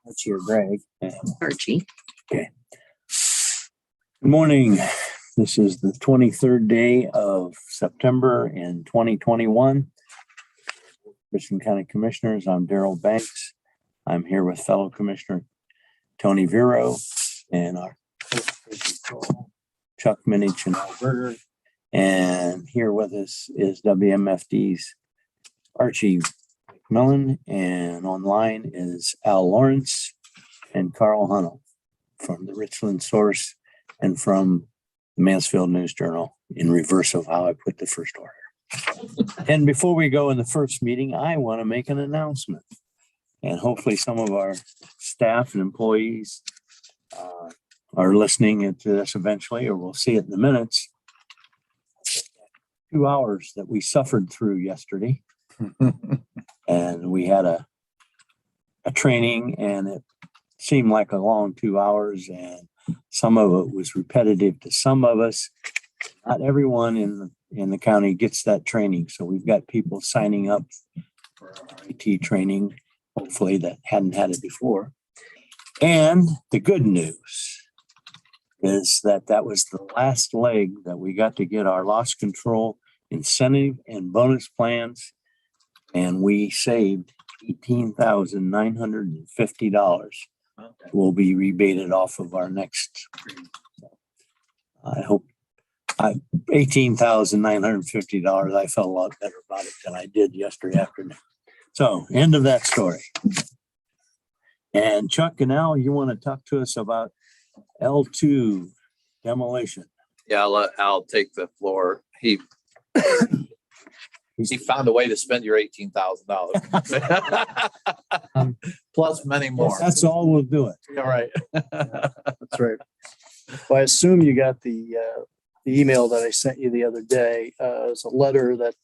That's your Greg. Archie. Okay. Good morning. This is the 23rd day of September in 2021. Richland County Commissioners, I'm Darrell Banks. I'm here with fellow Commissioner Tony Vero and our Chuck Minich and Al Berger. And here with us is WMFD's Archie McMillan, and online is Al Lawrence and Carl Hunnell from the Richland Source and from the Mansfield News Journal, in reverse of how I put the first order. And before we go in the first meeting, I want to make an announcement. And hopefully some of our staff and employees are listening to this eventually, or we'll see it in the minutes. 2 hours that we suffered through yesterday. And we had a training, and it seemed like a long 2 hours, and some of it was repetitive to some of us. Not everyone in the county gets that training. So we've got people signing up for our IT training, hopefully that hadn't had it before. And the good news is that was the last leg that we got to get our loss control incentive and bonus plans. And we saved $18,950. Will be rebated off of our next. I hope $18,950. I felt a lot better about it than I did yesterday afternoon. So end of that story. And Chuck and Al, you want to talk to us about L2 demolition? Yeah, I'll let Al take the floor. He found a way to spend your $18,000 plus many more. That's all we'll do it. All right. That's right. Well, I assume you got the email that I sent you the other day. It's a letter that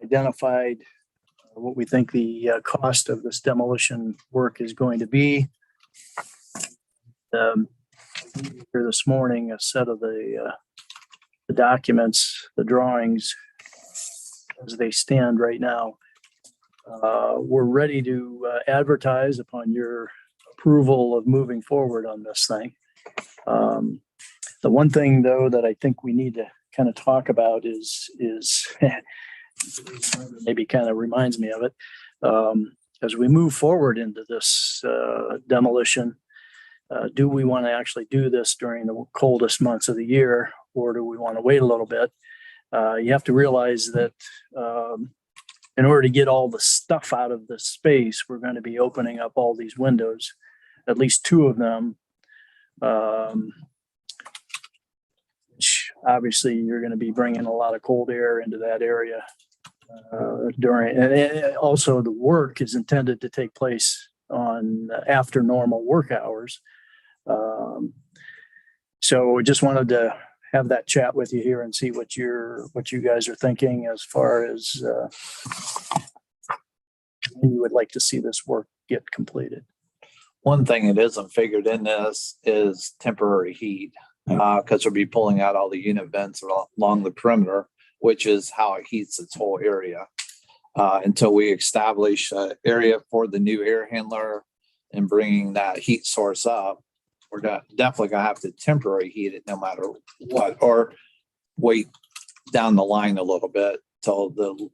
identified what we think the cost of this demolition work is going to be. Here this morning, a set of the documents, the drawings, as they stand right now. We're ready to advertise upon your approval of moving forward on this thing. The one thing, though, that I think we need to kind of talk about is maybe kind of reminds me of it. As we move forward into this demolition, do we want to actually do this during the coldest months of the year, or do we want to wait a little bit? You have to realize that in order to get all the stuff out of the space, we're going to be opening up all these windows, at least two of them. Which obviously you're going to be bringing a lot of cold air into that area and also the work is intended to take place on after normal work hours. So we just wanted to have that chat with you here and see what you guys are thinking as far as when you would like to see this work get completed. One thing that isn't figured in this is temporary heat, because we'll be pulling out all the unit vents along the perimeter, which is how it heats its whole area. Until we establish an area for the new air handler and bringing that heat source up, we're definitely going to have to temporary heat it no matter what, or wait down the line a little bit till the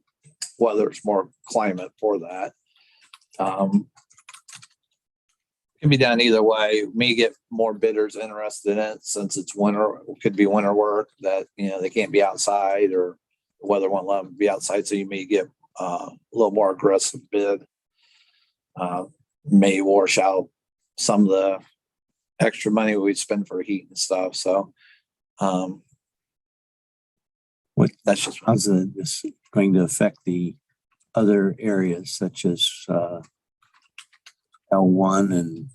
weather's more climate for that. Can be done either way. May get more bidders interested in it since it's winter. It could be winter work that, they can't be outside, or the weather won't let them be outside. So you may get a little more aggressive bid. May wash out some of the extra money we spend for heat and stuff. So that's just how's this going to affect the other areas such as L1 and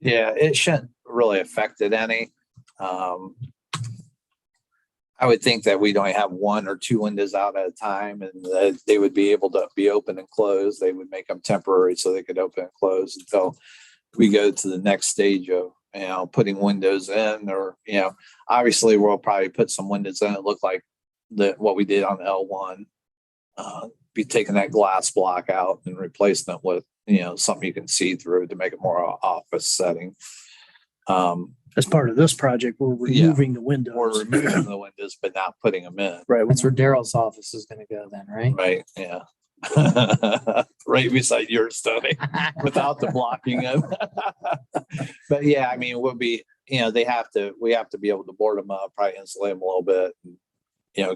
it shouldn't really affect it any. I would think that we'd only have one or two windows out at a time, and they would be able to be open and closed. They would make them temporary so they could open and close until we go to the next stage of, putting windows in, or, obviously we'll probably put some windows in that look like what we did on the L1. be taking that glass block out and replacing it with, something you can see through to make it more office setting. As part of this project, we're removing the windows. We're removing the windows, but not putting them in. Right. That's where Daryl's office is gonna go then, right? Right. Yeah. Right beside yours, Tony, without the blocking it. But yeah, I mean, we'll be, we have to be able to board them up, probably insulate them a little bit, and,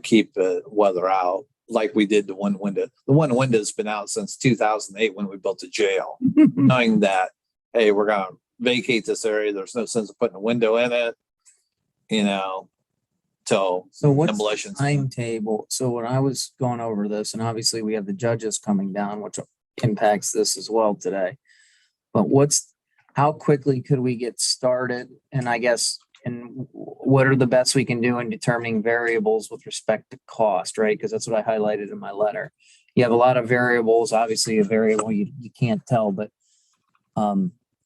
keep the weather out like we did the one window. The one window's been out since 2008 when we built the jail, knowing that, hey, we're going to vacate this area. There's no sense of putting a window in it, till So what's the demolition. timetable? So when I was going over this, and obviously we have the judges coming down, which impacts this as well today. But how quickly could we get started? And I guess, and what are the best we can do in determining variables with respect to cost, right? Because that's what I highlighted in my letter. You have a lot of variables, obviously a variable you can't tell, but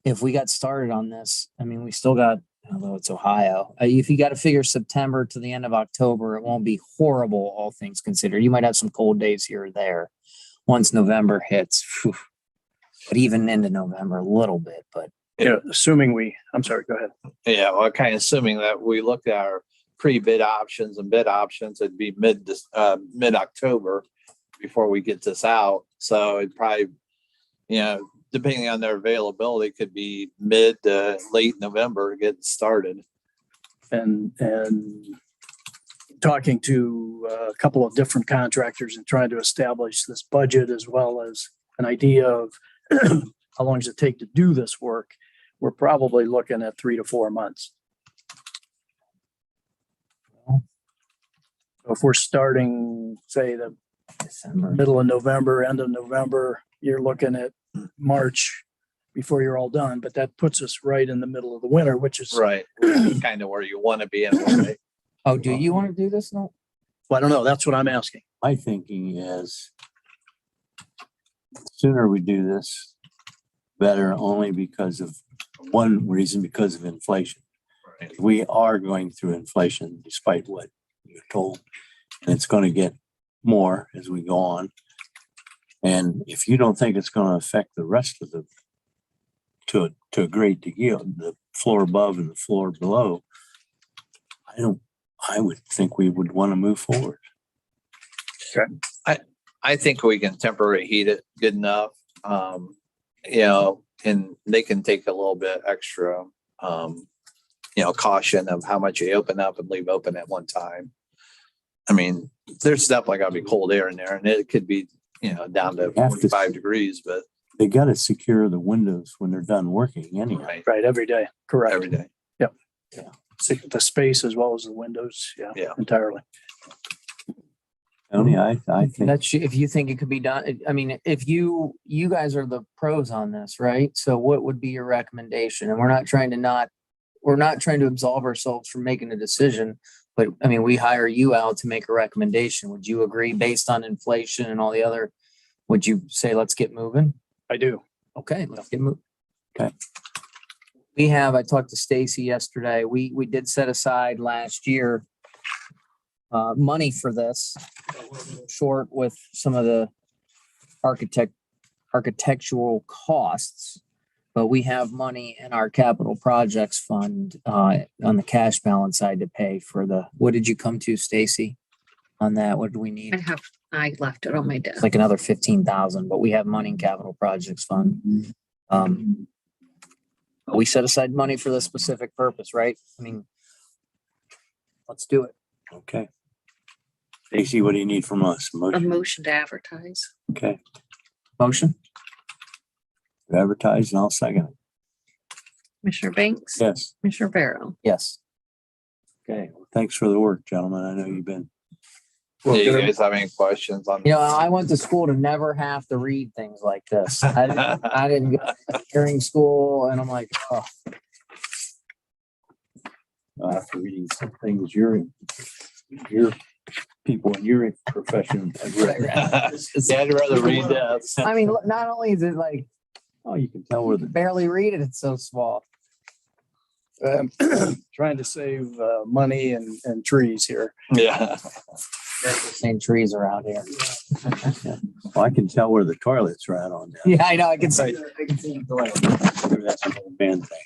if we got started on this, I mean, we still got, although it's Ohio, if you got to figure September to the end of October, it won't be horrible, all things considered. You might have some cold days here or there once November hits, whew, but even into November a little bit. But assuming I'm sorry, go ahead. Yeah, well, kind of assuming that we looked at our pre-bid options and bid options, it'd be mid-October before we get this out. So it'd probably, depending on their availability, could be mid to late November to get started. And talking to a couple of different contractors and trying to establish this budget as well as an idea of how long does it take to do this work, we're probably looking at 3 to 4 months. So if we're starting, say, the December. middle of November, end of November, you're looking at March before you're all done, but that puts us right in the middle of the winter, which is Right. Kind of where you want to be in. Right? Oh, do you want to do this? No. well, I don't know. That's what I'm asking. My thinking is sooner we do this, better, only because of one reason, because of inflation. Right. We are going through inflation despite what you're told, and it's going to get more as we go on. And if you don't think it's going to affect the rest of to a great deal, the floor above and the floor below, I would think we would want to move forward. I think we can temporary heat it good enough, and they can take a little bit extra, caution of how much you open up and leave open at one time. I mean, there's definitely got to be cold air in there, and it could be, down to 45 degrees, but They got to secure the windows when they're done working anyhow. Right. Every day. Correct. every day. The space as well as the windows. Yeah. Entirely. Tony, I think That's if you think it could be done. I mean, if you guys are the pros on this, right? So what would be your recommendation? And we're not trying to absolve ourselves from making a decision, but I mean, we hire you out to make a recommendation. Would you agree based on inflation and all the other, would you say, let's get moving? I do. Okay, let's get moving. Okay. I talked to Stacy yesterday. We did set aside last year money for this. We're a little short with some of the architectural costs, but we have money in our capital projects fund on the cash balance side to pay for what did you come to, Stacy, on that? What do we need? I left it on my desk. It's like another 15,000, but we have money in capital projects fund. We set aside money for this specific purpose, right? I mean, let's do it. okay. Stacy, what do you need from us? A Motion? motion to advertise. Okay. Motion? Advertise and I'll second it. Commissioner Banks? Yes. Commissioner Barrow? Yes. Okay. Well, thanks for the work, gentlemen. I know you've been. Do you guys have any questions on? I went to school to never have to read things like this. I didn't go to hearing school, and I'm like, oh, After reading some things your people in your profession have read. Yeah, I'd rather read that. I mean, not only is it like Oh, you can tell where the barely read it, it's so small. trying to save money and trees here. Yeah. Same trees around here. Well, I can tell where the toilets are at on that. Yeah, I know. I can see. I can see. That's an old man thing.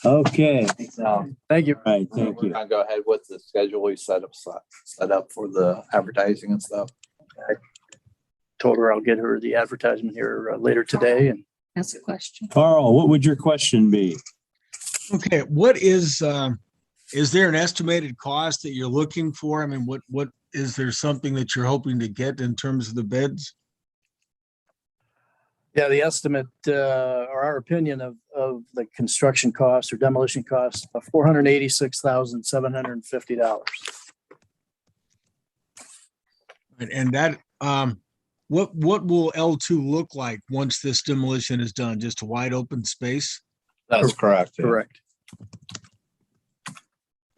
Okay, So, Thank you. all right, thank We're you. gonna go ahead with the schedule we set up for the advertising and stuff. Told her I'll get her the advertisement here later today, and That's a question. Carl, what would your question be? Okay, is there an estimated cost that you're looking for? I mean, what, is there something that you're hoping to get in terms of the beds? yeah, the estimate or our opinion of the construction costs or demolition costs of $486,750. And that, what will L2 look like once this demolition is done? Just a wide open space? That's correct. yeah. Correct.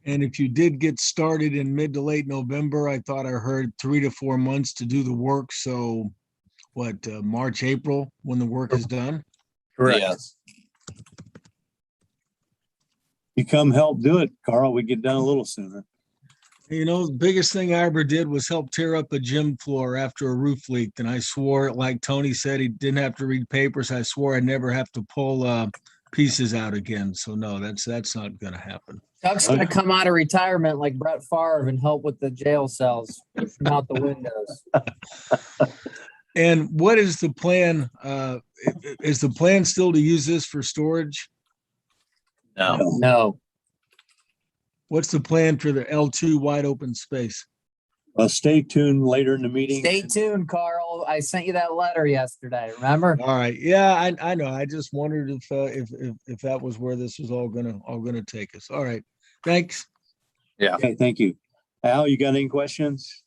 And if you did get started in mid to late November, I thought I heard 3 to 4 months to do the work. So what, March, April, when the work is done? Correct. Yes. You come help do it, Carl. We get done a little sooner. You know, the biggest thing I ever did was help tear up a gym floor after a roof leaked. And I swore, like Tony said, he didn't have to read papers. I swore I'd never have to pull pieces out again. So no, that's not going to happen. Chuck's gonna come out of retirement like Brett Favre and help with the jail cells, push them out the windows. And what is the plan? Is the plan still to use this for storage? No. No, What's the plan for the L2 wide open space? Well, stay tuned later in the meeting. stay tuned, Carl. I sent you that letter yesterday. Remember? All right. Yeah, I know. I just wondered if that was where this was all gonna take us. All right. Thanks. Okay, thank you. Al, you got any questions?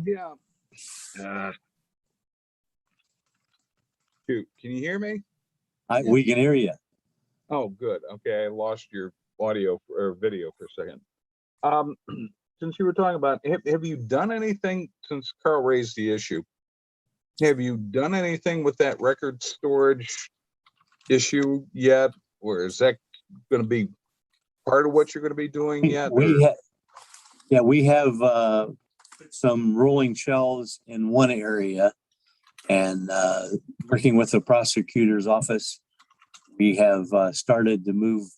Yeah. Shoot, can you hear me? We can hear you. Oh, good. Okay, I lost your audio or video for a second. Since you were talking about, have you done anything since Carl raised the issue? Have you done anything with that record storage issue yet? Or is that going to be part of what you're going to be doing yet? We have some rolling shelves in one area, and working with the prosecutor's office, we have started to move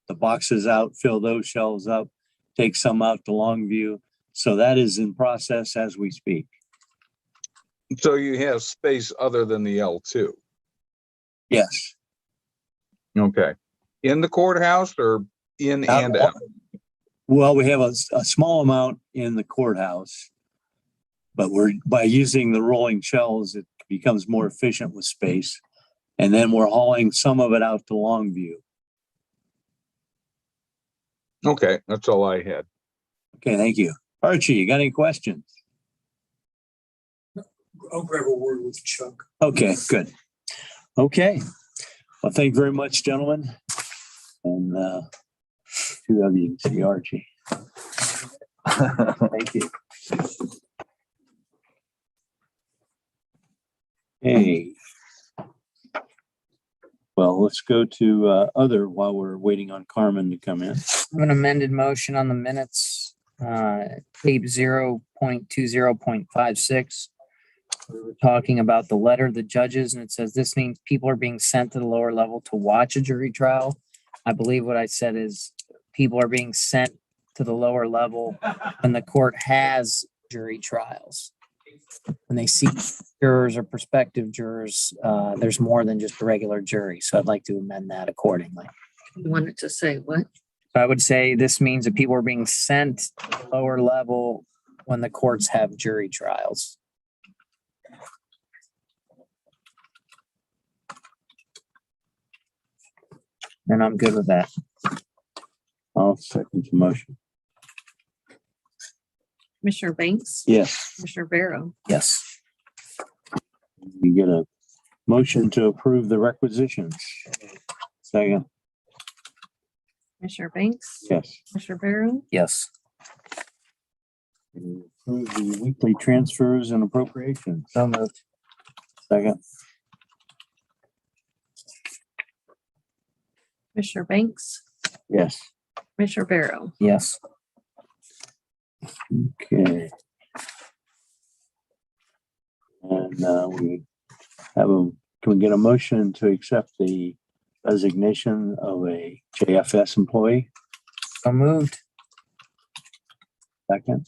the boxes out, fill those shelves up, take some out to Longview. So that is in process as we speak. So you have space other than the L2? Yes. Okay. In the courthouse or in and out? Well, we have a small amount in the courthouse, but by using the rolling shelves, it becomes more efficient with space. And then we're hauling some of it out to Longview. Okay, that's all I had. Okay, thank you. Archie, you got any questions? I'll grab a word with Chuck. Okay, good. Okay. Well, thank you very much, gentlemen. And two of you can see Archie. Thank you. Hey. Well, let's go to other while we're waiting on Carmen to come in. I have an amended motion on the minutes, tape 0.20.56. We were talking about the letter of the judges, and it says this means people are being sent to the lower level to watch a jury trial. I believe what I said is people are being sent to the lower level when the court has jury trials. When they see jurors or prospective jurors, there's more than just a regular jury. So I'd like to amend that accordingly. You wanted to say what? So I would say this means that people are being sent to the lower level when the courts have jury trials. And I'm good with that. I'll second the motion. Commissioner Banks? Yes, Commissioner Barrow? Yes. you get a motion to approve the requisitions. Second, Commissioner Banks? yes. Commissioner Barrow? Yes. Approve the weekly transfers and appropriations. So moved. Second, Commissioner Banks, Yes. Commissioner Barrow. Yes. Okay. And we have can we get a motion to accept the resignation of a JFS employee? So moved. Second?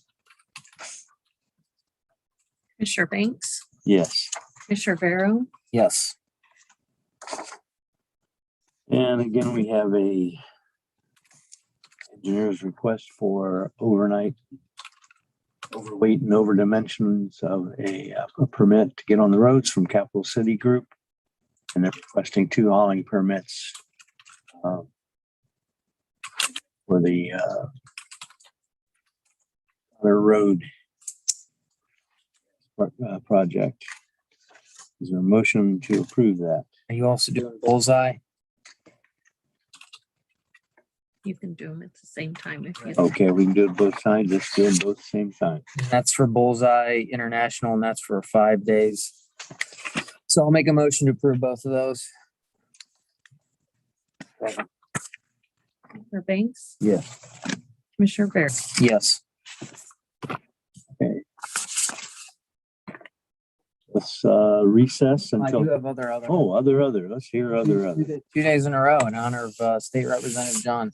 Commissioner Banks, Yes. Commissioner Barrow, Yes. And again, we have a engineer's request for overnight overweight and over dimensions of a permit to get on the roads from Capital City Group. And they're requesting 2 hauling permits for the other road project. Is there a motion to approve that? Are you also doing bullseye? you can do them at the same time if you. Okay, we can do it both sides. Let's do it both at the same time. That's for Bullseye International, and that's for 5 days. So I'll make a motion to approve both of those. Commissioner Banks, Yes. Commissioner Barrow. Yes. Let's recess I until, do have other. other. Let's hear other. 2 days in a row in honor of State Representative John.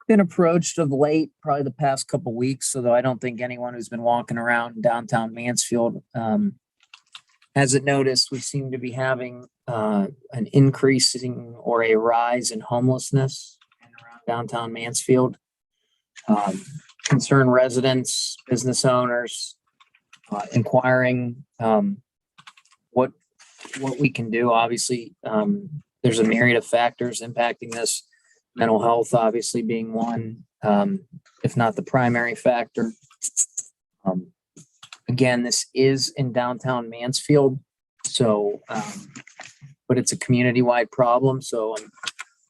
Been approached of late, probably the past couple weeks, although I don't think anyone who's been walking around downtown Mansfield hasn't noticed. We seem to be having an increasing or a rise in homelessness in and around downtown Mansfield. Concerned residents, business owners, inquiring what we can do. Obviously, there's a myriad of factors impacting this. Mental health, obviously, being one, if not the primary factor. Again, this is in downtown Mansfield, so, but it's a community-wide problem. So I'm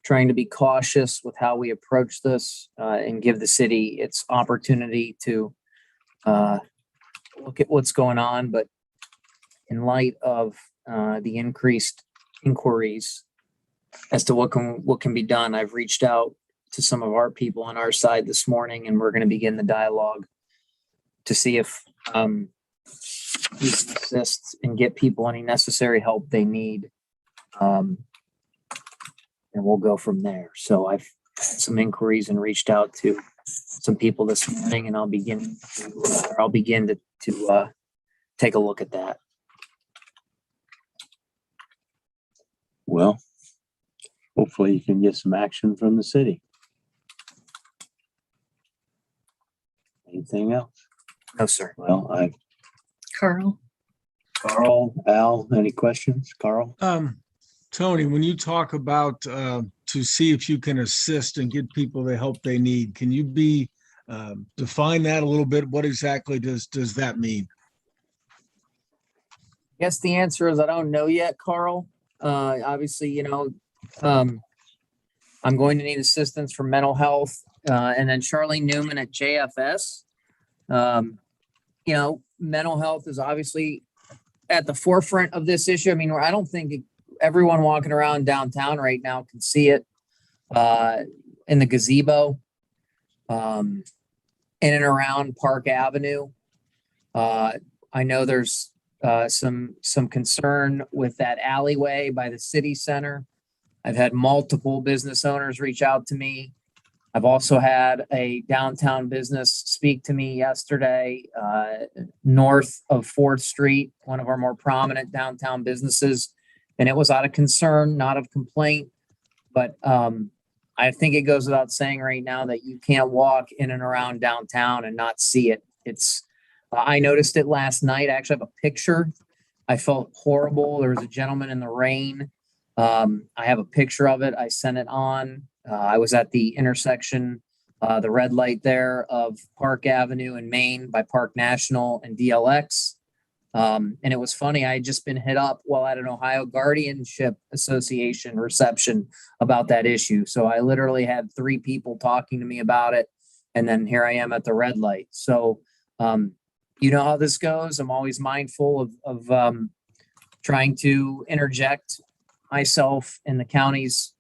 trying to be cautious with how we approach this and give the city its opportunity to look at what's going on. But in light of the increased inquiries as to what can be done, I've reached out to some of our people on our side this morning, and we're going to begin the dialogue to see if we can assist and get people any necessary help they need. And we'll go from there. So I've had some inquiries and reached out to some people this morning, and I'll begin to take a look at that. Well, hopefully you can get some action from the city. Anything else? No, sir. Well, Carl, Carl, Al, any questions? Carl? Tony, when you talk about to see if you can assist and get people the help they need, can you define that a little bit? What exactly does that mean? Guess the answer is I don't know yet, Carl. Obviously, I'm going to need assistance for mental health. And then Charlene Newman at JFS. Mental health is obviously at the forefront of this issue. I mean, I don't think everyone walking around downtown right now can see it in the gazebo, in and around Park Avenue. I know there's some concern with that alleyway by the city center. I've had multiple business owners reach out to me. I've also had a downtown business speak to me yesterday, north of 4th Street, one of our more prominent downtown businesses. And it was out of concern, not of complaint. But I think it goes without saying right now that you can't walk in and around downtown and not see it. I noticed it last night. I actually have a picture. I felt horrible. There was a gentleman in the rain. I have a picture of it. I sent it on. I was at the intersection, the red light there of Park Avenue and Main by Park National and DLX. And it was funny. I had just been hit up while at an Ohio Guardianship Association reception about that issue. So I literally had 3 people talking to me about it. And then here I am at the red light. So, you know how this goes. I'm always mindful of trying to interject myself and the county's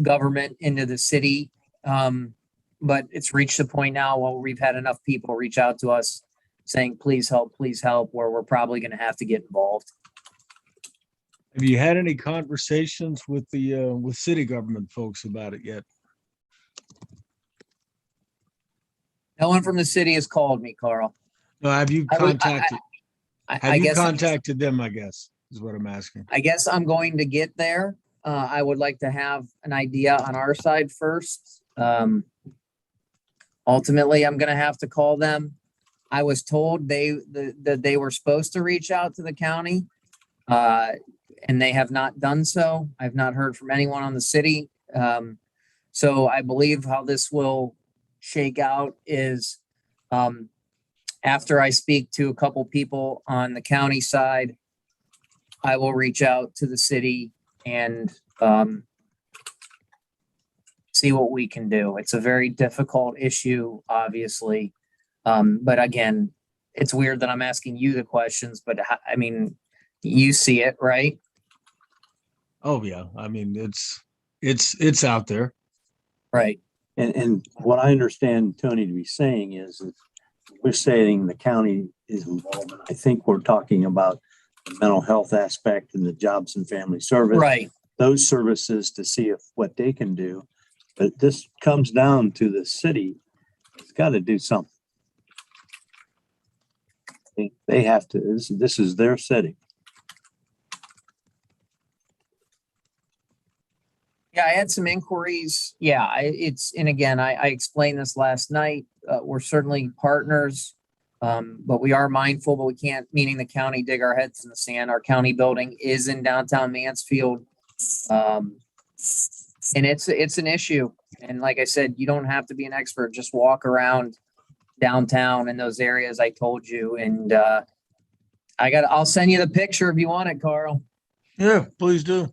government into the city. But it's reached a point now where we've had enough people reach out to us saying, please help, where we're probably going to have to get involved. Have you had any conversations with the with city government folks about it yet? No one from the city has called me, Carl. No, have you I would- contacted, I have you guess, contacted them, I guess, is what I'm asking. I guess I'm going to get there. I would like to have an idea on our side first. Ultimately, I'm going to have to call them. I was told that they were supposed to reach out to the county, and they have not done so. I've not heard from anyone on the city. So I believe how this will shake out is after I speak to a couple people on the county side, I will reach out to the city and see what we can do. It's a very difficult issue, obviously. But again, it's weird that I'm asking you the questions, but I mean, you see it, right? Oh, yeah. I mean, it's out there. Right. And what I understand Tony to be saying is that we're saying the county is involved. I think we're talking about the mental health aspect and the jobs and family service. Right. Those services to see if what they can do. But this comes down to the city. It's got to do something. They have to, this is their city. Yeah, I had some inquiries. Yeah, and again, I explained this last night. We're certainly partners, but we are mindful, but we can't, meaning the county, dig our heads in the sand. Our county building is in downtown Mansfield. And it's an issue. And like I said, you don't have to be an expert. Just walk around downtown in those areas I told you. And I'll send you the picture if you want it, Carl. Yeah, please do.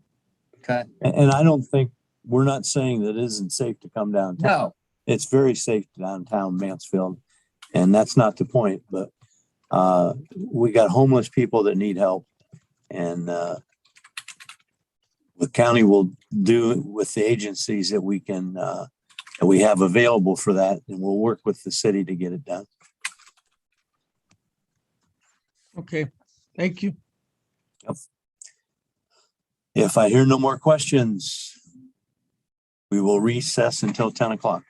Okay. And I don't think, we're not saying that it isn't safe to come downtown. No. It's very safe downtown Mansfield. And that's not the point, but we got homeless people that need help. And the county will do with the agencies that we can, that we have available for that. And we'll work with the city to get it done. Okay. Thank you. If I hear no more questions, we will recess until 10 o'clock.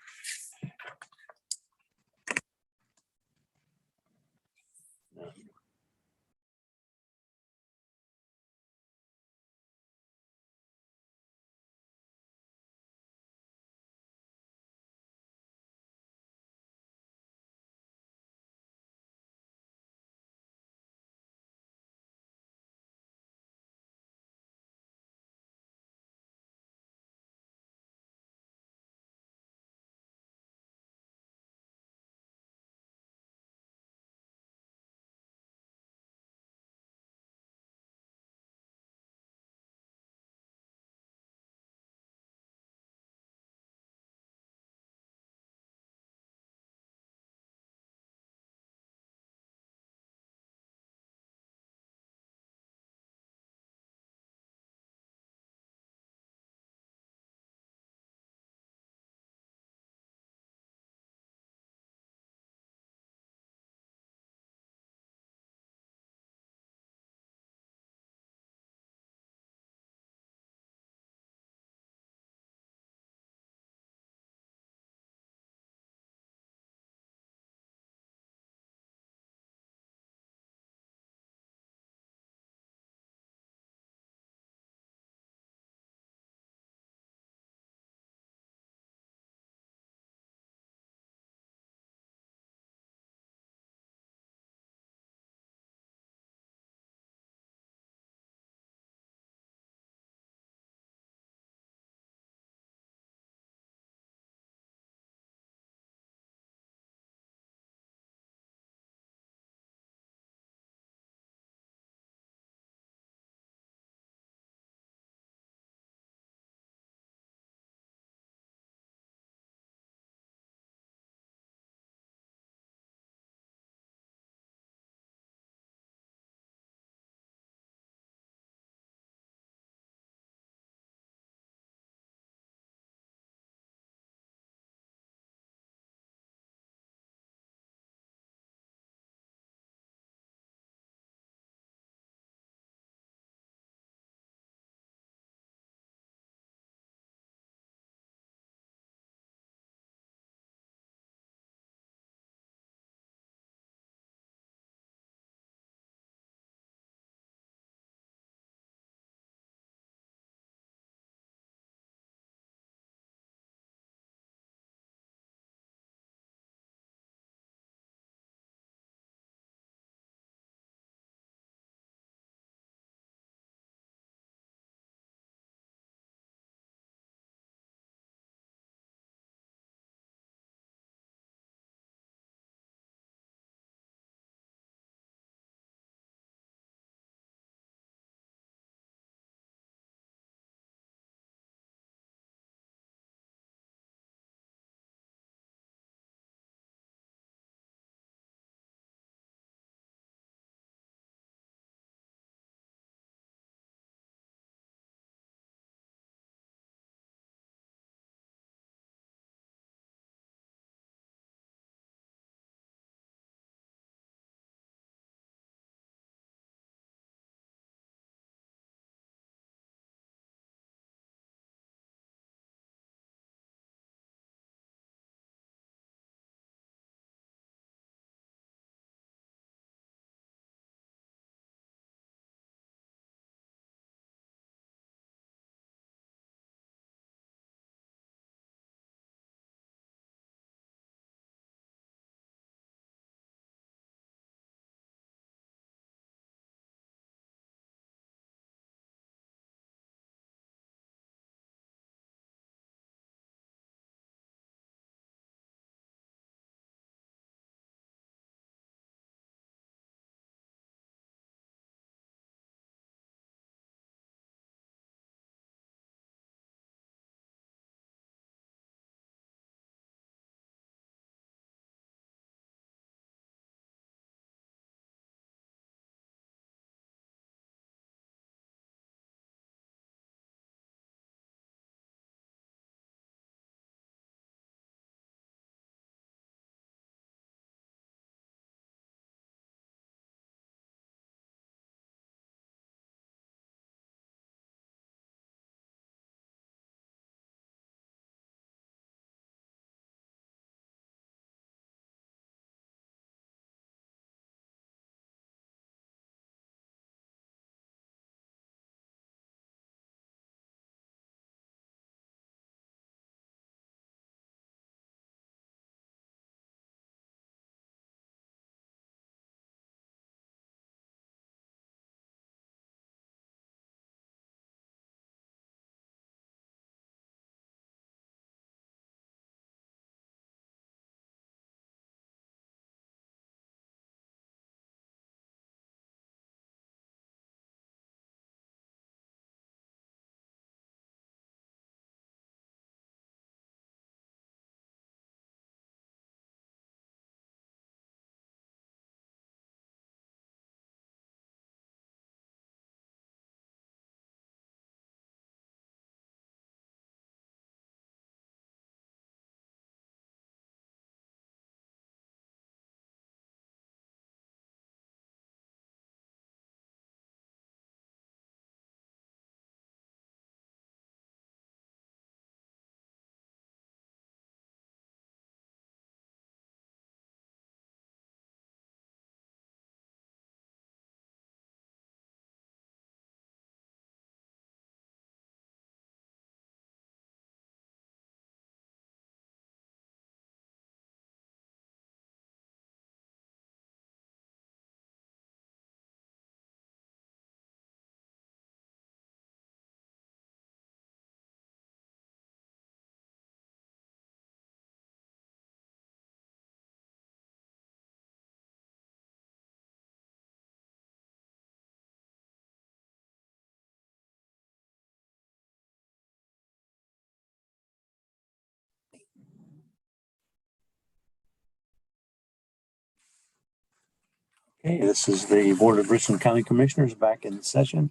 Okay, this is the Board of Richland County Commissioners back in session.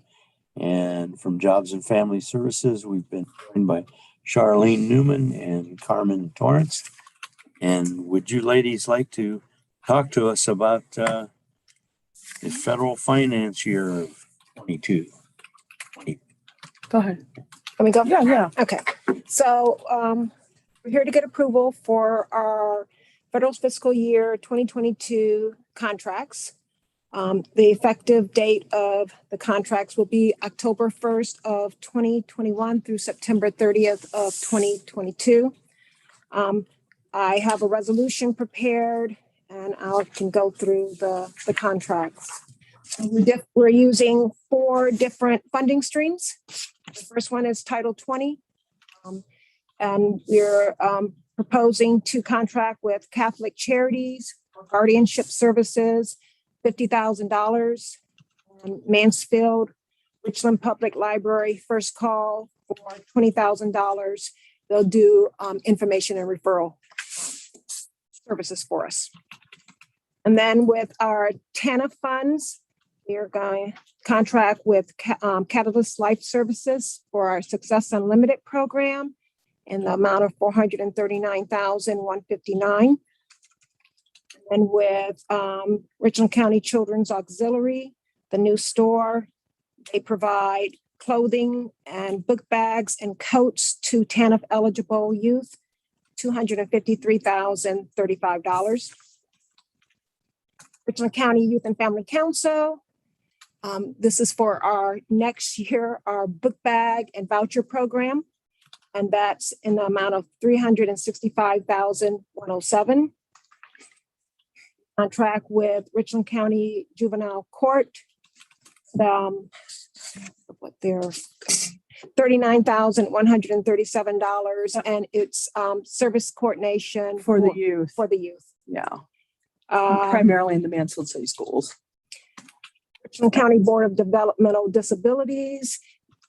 And from Jobs and Family Services, we've been joined by Charlene Newman and Carmen Torrance. And would you ladies like to talk to us about the federal finance year of 22? Go ahead. Let me go. Yeah, yeah. Okay, so we're here to get approval for our federal fiscal year 2022 contracts. The effective date of the contracts will be October 1st of 2021 through September 30th of 2022. I have a resolution prepared and I can go through the contracts. We're using 4 different funding streams. The first one is Title 20. And we're proposing to contract with Catholic Charities for guardianship services, $50,000. Mansfield, Richland Public Library, First Call for $20,000. They'll do information and referral services for us. And then with our TANF funds, we are going to contract with Catalyst Life Services for our Success Unlimited program in the amount of $439,159. And with Richland County Children's Auxiliary, the new store, they provide clothing and book bags and coats to TANF eligible youth, $253,035. Richland County Youth and Family Council. This is for our next year, our book bag and voucher program. And that's in the amount of $365,107. Contract with Richland County Juvenile Court. What they're $39,137, and it's service coordination For the youth. For the youth. Yeah. Um, Primarily in the Mansfield City Schools. Richland County Board of Developmental Disabilities.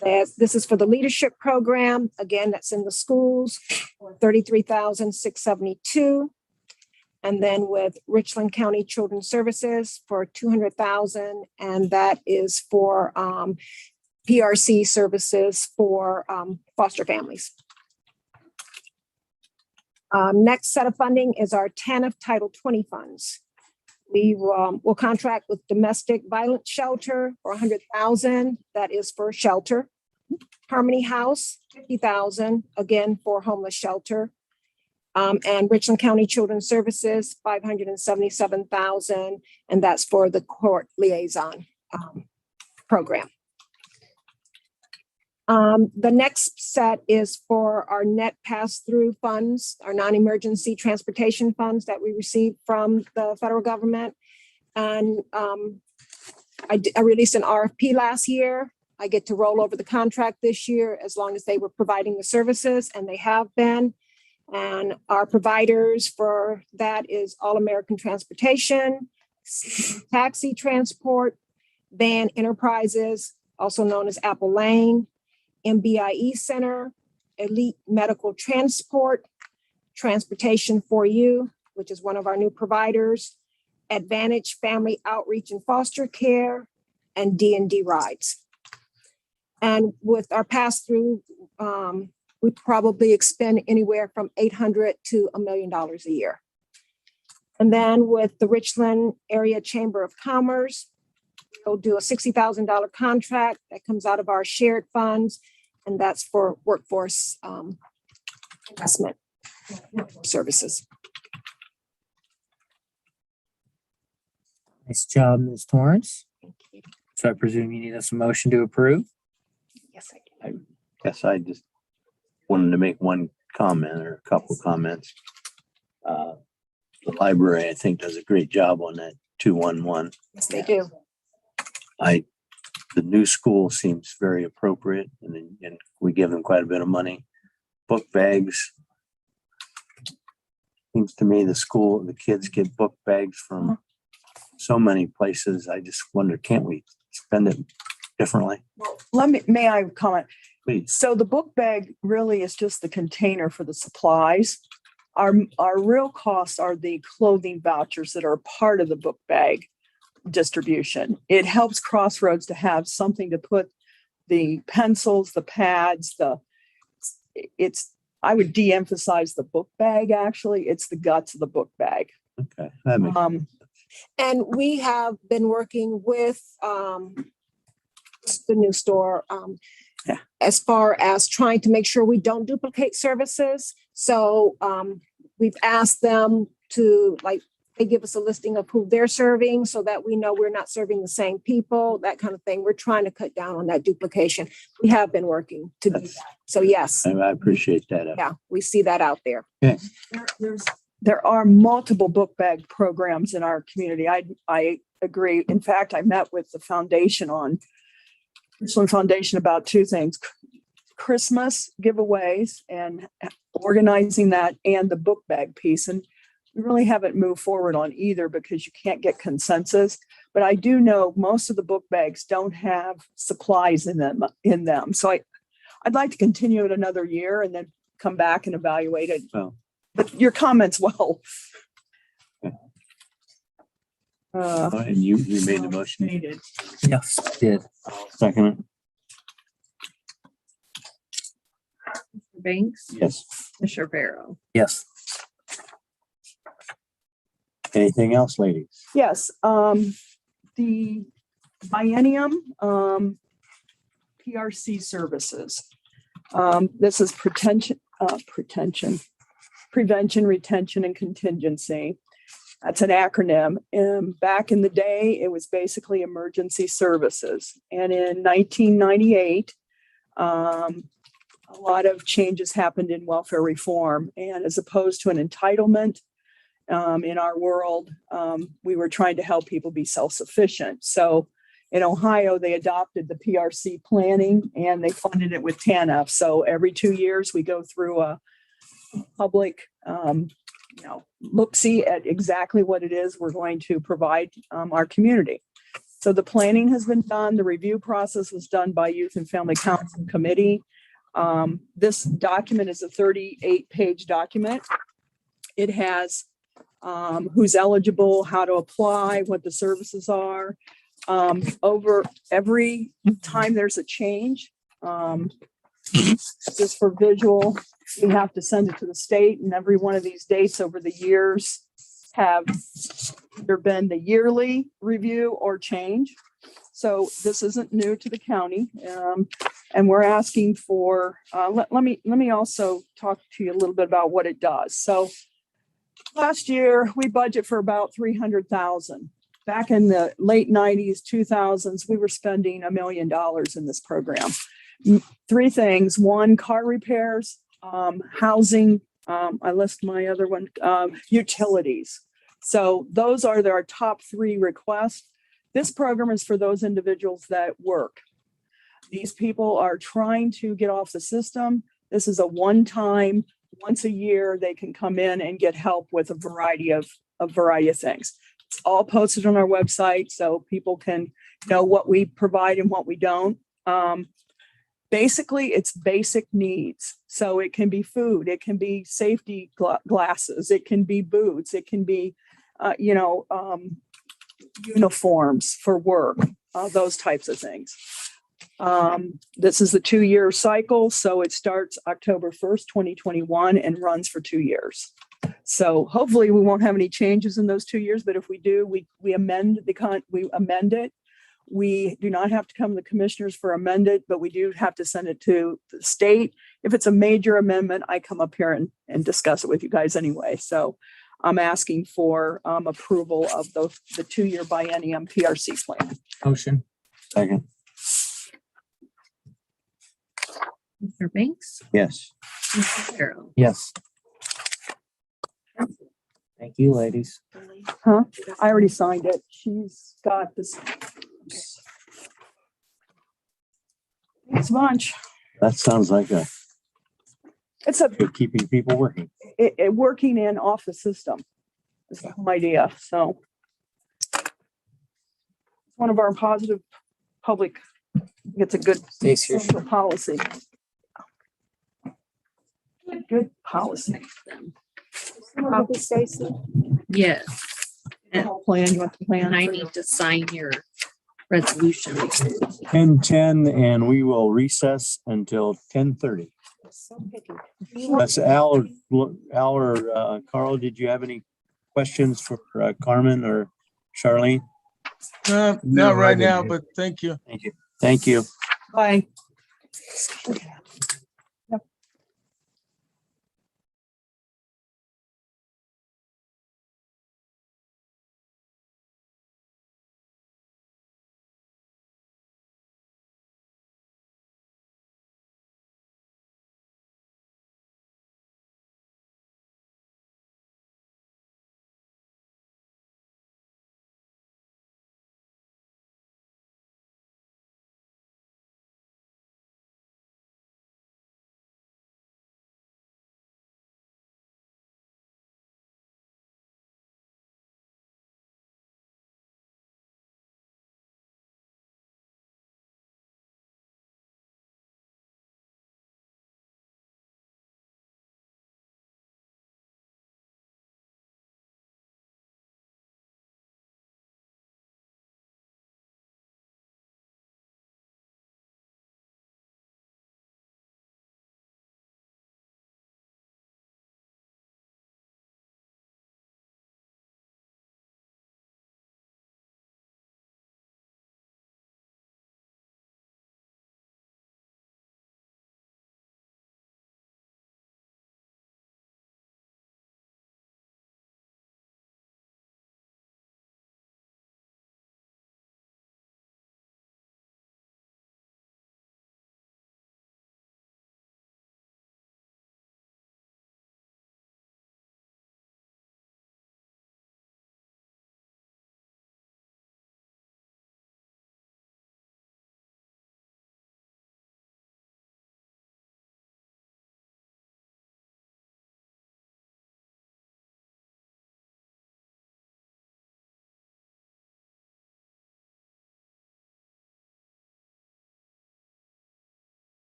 This is for the leadership program. Again, that's in the schools, for $33,672. And then with Richland County Children's Services for $200,000, and that is for PRC services for foster families. Next set of funding is our TANF Title 20 funds. We will contract with Domestic Violence Shelter for $100,000. That is for shelter. Harmony House, $50,000, again for homeless shelter. And Richland County Children's Services, $577,000, and that's for the court liaison program. The next set is for our net pass-through funds, our non-emergency transportation funds that we receive from the federal government. And I released an RFP last year. I get to roll over the contract this year as long as they were providing the services, and they have been. And our providers for that is All American Transportation, Taxi Transport, Van Enterprises, also known as Apple Lane, MBIE Center, Elite Medical Transport, Transportation for You, which is one of our new providers, Advantage Family Outreach and Foster Care, and D&D Rides. And with our pass-through, we probably expend anywhere from $800,000 to $1 million a year. And then with the Richland Area Chamber of Commerce, we'll do a $60,000 contract that comes out of our shared funds, and that's for workforce investment services. Nice job, Ms. Torrance. Thank you. So I presume you need us a motion to approve? Yes, I do. Guess I just wanted to make one comment or a couple comments. The library, I think, does a great job on that 211. Yes, they do. The new school seems very appropriate, and we give them quite a bit of money. Book bags. Seems to me the kids get book bags from so many places. I just wonder, can't we spend it differently? May I comment? Please. So the book bag really is just the container for the supplies. Our real costs are the clothing vouchers that are part of the book bag. distribution. It helps Crossroads to have something to put the pencils, the pads, I would de-emphasize the book bag, actually. It's the guts of the book bag. Okay. That makes And we have been working with the new store as far as trying to make sure we don't duplicate services. So we've asked them to, like, they give us a listing of who they're serving so that we know we're not serving the same people, that kind of thing. We're trying to cut down on that duplication. We have been working to do that. So yes, I appreciate that. yeah, we see that out there. There are multiple book bag programs in our community. I agree. In fact, I met with the foundation about two things: Christmas giveaways and organizing that, and the book bag piece. And we really haven't moved forward on either because you can't get consensus. But I do know most of the book bags don't have supplies in them. So I'd like to continue it another year and then come back and evaluate it. Well, But your comments, well. and you made the motion. Yes, did. Second it? Mr. Banks, Yes. Mr. Barrow. Yes. Anything else, ladies? Yes, the biennium PRC services. This is prevention, retention, and contingency. That's an acronym. And back in the day, it was basically emergency services. And in 1998, a lot of changes happened in welfare reform. And as opposed to an entitlement, in our world, we were trying to help people be self-sufficient. So in Ohio, they adopted the PRC planning and they funded it with TANF. So every 2 years, we go through a public, look-see at exactly what it is we're going to provide our community. So the planning has been done. The review process was done by Youth and Family Council Committee. This document is a 38-page document. It has who's eligible, how to apply, what the services are. Over every time there's a change, just for visual, we have to send it to the state, and every one of these dates over the years have either been the yearly review or change. So this isn't new to the county, and we're asking for. Let me also talk to you a little bit about what it does. So last year we budget for about $300,000. Back in the late 90s, 2000s, we were spending $1 million in this program. Three things: one, car repairs, housing. I list my other one, utilities. So those are our top three requests. This program is for those individuals that work. These people are trying to get off the system. This is a one-time, once a year, they can come in and get help with a variety of things. It's all posted on our website so people can know what we provide and what we don't. Basically, it's basic needs. So it can be food, it can be safety glasses, it can be boots, it can be, uniforms for work, those types of things. This is the 2-year cycle. So it starts October 1st, 2021 and runs for 2 years. So hopefully we won't have any changes in those 2 years, but if we do, we amend it. We do not have to come to the commissioners for amended, but we do have to send it to the state. If it's a major amendment, I come up here and discuss it with you guys anyway. So I'm asking for approval of the 2-year biennium PRC plan. Motion. Second. Mr. Banks, Yes. Mr. Barrow. Yes. Thank you, ladies. Huh? I already signed it. She's got this. It's a bunch. That sounds like It's a keeping people working. working in off the system is the whole idea. So it's one of our positive public. It's a good Stacy, social policy. Good policy. Stacy. Yes. Plan, you want the plan? And I need to sign your resolution. 10:10, and we will recess until 10:30. So picky. That's Al or Carl, did you have any questions for Carmen or Charlene? Not right now, but thank you. Thank you. Thank you. Bye.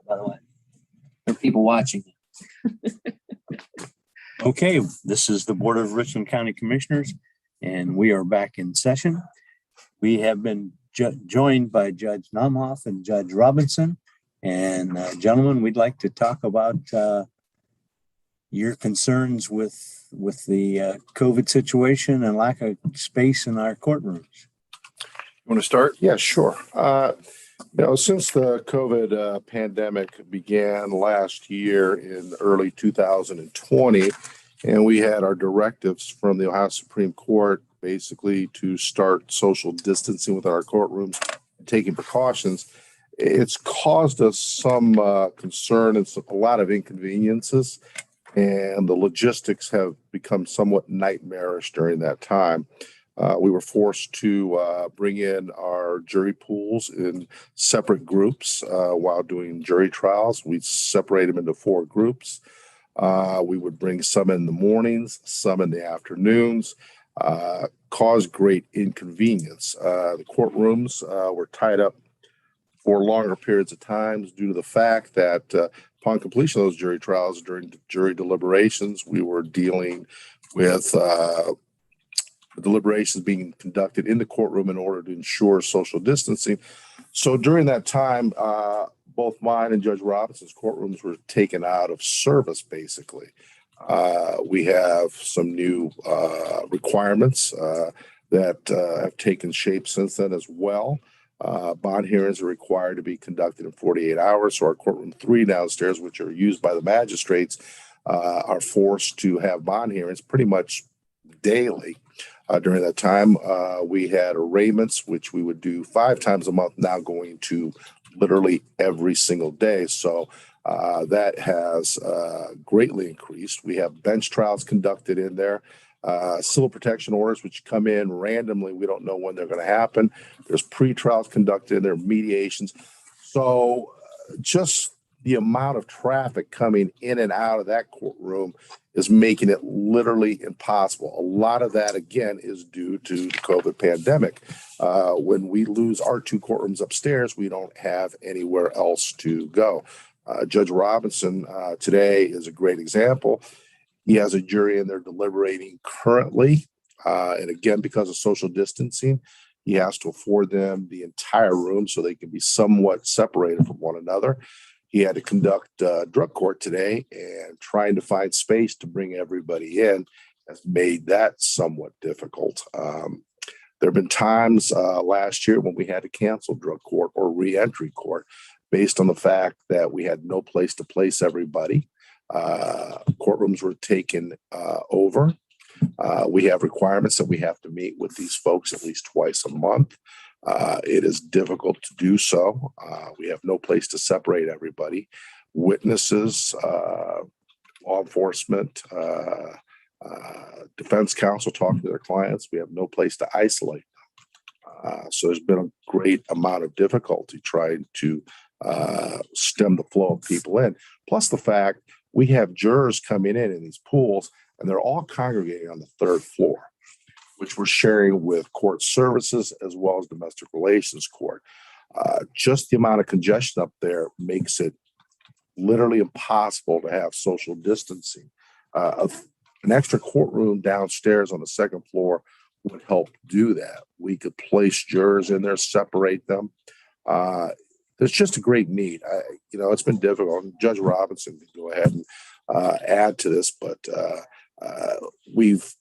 by the way. There are people watching. Okay, this is the Board of Richland County Commissioners, and we are back in session. We have been joined by Judge Nomhoff and Judge Robinson. And gentlemen, we'd like to talk about your concerns with the COVID situation and lack of space in our courtrooms. You want to start? Yeah, sure. Since the COVID pandemic began last year in early 2020, and we had our directives from the Ohio Supreme Court basically to start social distancing with our courtrooms, taking precautions, it's caused us some concern and a lot of inconveniences, and the logistics have become somewhat nightmarish during that time. We were forced to bring in our jury pools in separate groups while doing jury trials. We separate them into 4 groups. We would bring some in the mornings, some in the afternoons, caused great inconvenience. The courtrooms were tied up for longer periods of time due to the fact that upon completion of those jury trials, during jury deliberations, we were dealing with deliberations being conducted in the courtroom in order to ensure social distancing. So during that time, both mine and Judge Robinson's courtrooms were taken out of service, basically. We have some new requirements that have taken shape since then as well. Bond hearings are required to be conducted in 48 hours. So our courtroom 3 downstairs, which are used by the magistrates, are forced to have bond hearings pretty much daily. During that time, we had arraignments, which we would do 5 times a month, now going to literally every single day. So that has greatly increased. We have bench trials conducted in there. Civil protection orders, which come in randomly. We don't know when they're going to happen. There's pre-trials conducted in there, mediations. So just the amount of traffic coming in and out of that courtroom is making it literally impossible. A lot of that, again, is due to the COVID pandemic. When we lose our 2 courtrooms upstairs, we don't have anywhere else to go. Judge Robinson today is a great example. He has a jury in there deliberating currently. And again, because of social distancing, he has to afford them the entire room so they can be somewhat separated from one another. He had to conduct drug court today, and trying to find space to bring everybody in has made that somewhat difficult. There have been times last year when we had to cancel drug court or reentry court based on the fact that we had no place to place everybody. Courtrooms were taken over. We have requirements that we have to meet with these folks at least twice a month. It is difficult to do so. We have no place to separate everybody. Witnesses, law enforcement, defense counsel talking to their clients. We have no place to isolate them. So there's been a great amount of difficulty trying to stem the flow of people in. Plus the fact we have jurors coming in these pools, and they're all congregating on the 3rd floor, which we're sharing with court services as well as domestic relations court. Just the amount of congestion up there makes it literally impossible to have social distancing. An extra courtroom downstairs on the 2nd floor would help do that. We could place jurors in there, separate them. There's just a great need. It's been difficult. Judge Robinson can go ahead and add to this, but we've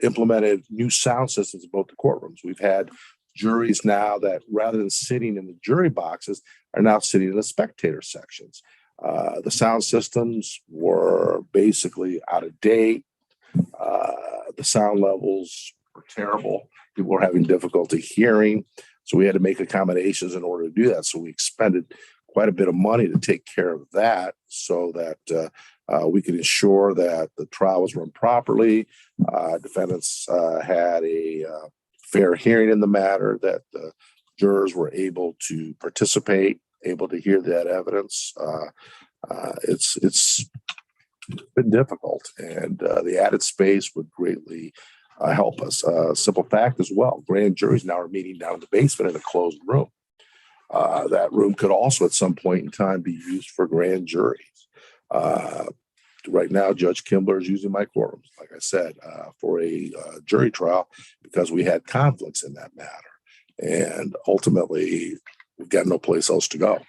implemented new sound systems in both the courtrooms. We've had juries now that rather than sitting in the jury boxes are now sitting in the spectator sections. The sound systems were basically out of date. The sound levels were terrible. People were having difficulty hearing. So we had to make accommodations in order to do that. So we expended quite a bit of money to take care of that so that we could ensure that the trial was run properly. Defendants had a fair hearing in the matter, that the jurors were able to participate, able to hear that evidence. It's been difficult, and the added space would greatly help us. Simple fact as well, grand juries now are meeting down in the basement in a closed room. That room could also at some point in time be used for grand juries. Right now, Judge Kimbler is using my courtrooms, like I said, for a jury trial because we had conflicts in that matter. And ultimately, we've got no place else to go.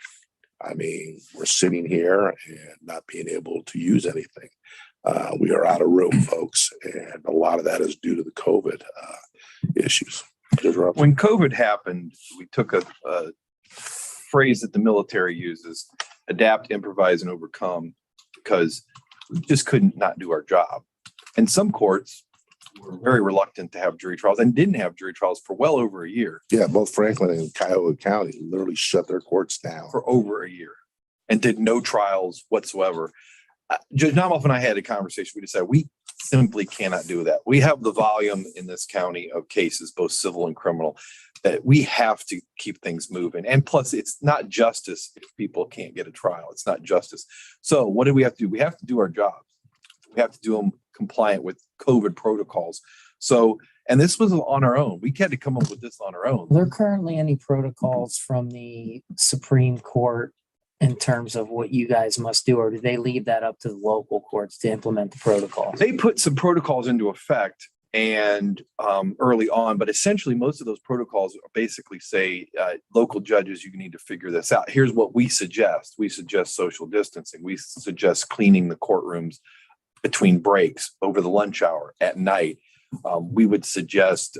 I mean, we're sitting here and not being able to use anything. We are out of room, folks, and a lot of that is due to the COVID issues. When COVID happened, we took a phrase that the military uses: adapt, improvise, and overcome, because we just couldn't not do our job. And some courts were very reluctant to have jury trials and didn't have jury trials for well over a year. Yeah, both Franklin and Cuyahoga County literally shut their courts down for over a year and did no trials whatsoever. Judge Namoff and I had a conversation. We decided we simply cannot do that. We have the volume in this county of cases, both civil and criminal, that we have to keep things moving. And plus, it's not justice if people can't get a trial. It's not justice. So what do we have to do? We have to do our jobs. We have to do them compliant with COVID protocols. So, and this was on our own. We had to come up with this on our own. Are there currently any protocols from the Supreme Court in terms of what you guys must do, or do they leave that up to the local courts to implement the protocol? They put some protocols into effect and early on, but essentially most of those protocols basically say, local judges, you need to figure this out. Here's what we suggest. We suggest social distancing. We suggest cleaning the courtrooms between breaks, over the lunch hour, at night. We would suggest,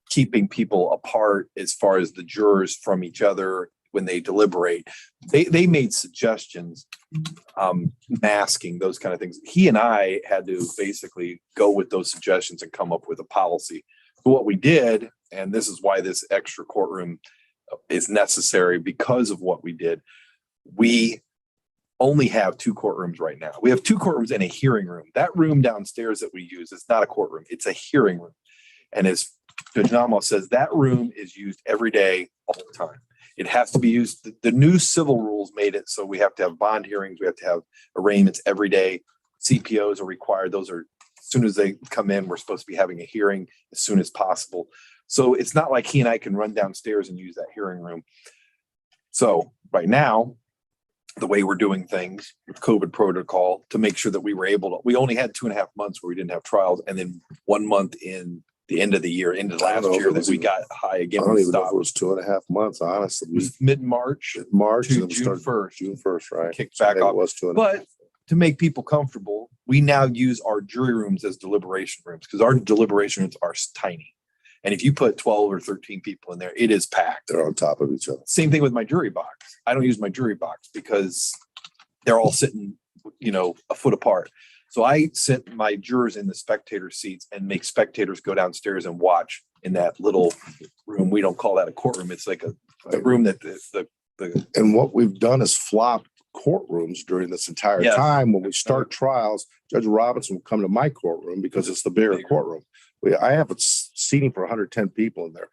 keeping people apart as far as the jurors from each other when they deliberate. They made suggestions, masking, those kind of things. He and I had to basically go with those suggestions and come up with a policy. But what we did, and this is why this extra courtroom is necessary because of what we did, we only have 2 courtrooms right now. We have 2 courtrooms and a hearing room. That room downstairs that we use is not a courtroom. It's a hearing room. And as Judge Namo says, that room is used every day, all the time. It has to be used. The new civil rules made it so we have to have bond hearings. We have to have arraignments every day. CPOs are required. Those are, as soon as they come in, we're supposed to be having a hearing as soon as possible. So it's not like he and I can run downstairs and use that hearing room. So right now, the way we're doing things with COVID protocol to make sure that we were able to, we only had 2.5 months where we didn't have trials. And then 1 month in the end of the year, into last year, that we got high again. I don't even know if it was 2.5 months, honestly. It was mid-March to and then June 1st. June 1st, right? Kicked back off. It was 2.5. But to make people comfortable, we now use our jury rooms as deliberation rooms because our deliberation rooms are tiny. And if you put 12 or 13 people in there, it is packed. They're on top of each other. Same thing with my jury box. I don't use my jury box because they're all sitting, a foot apart. So I sit my jurors in the spectator seats and make spectators go downstairs and watch in that little room. We don't call that a courtroom. It's like a room that And what we've done is flopped courtrooms during this entire time. When we start trials, Judge Robinson will come to my courtroom because it's the bigger courtroom. I have seating for 110 people in there.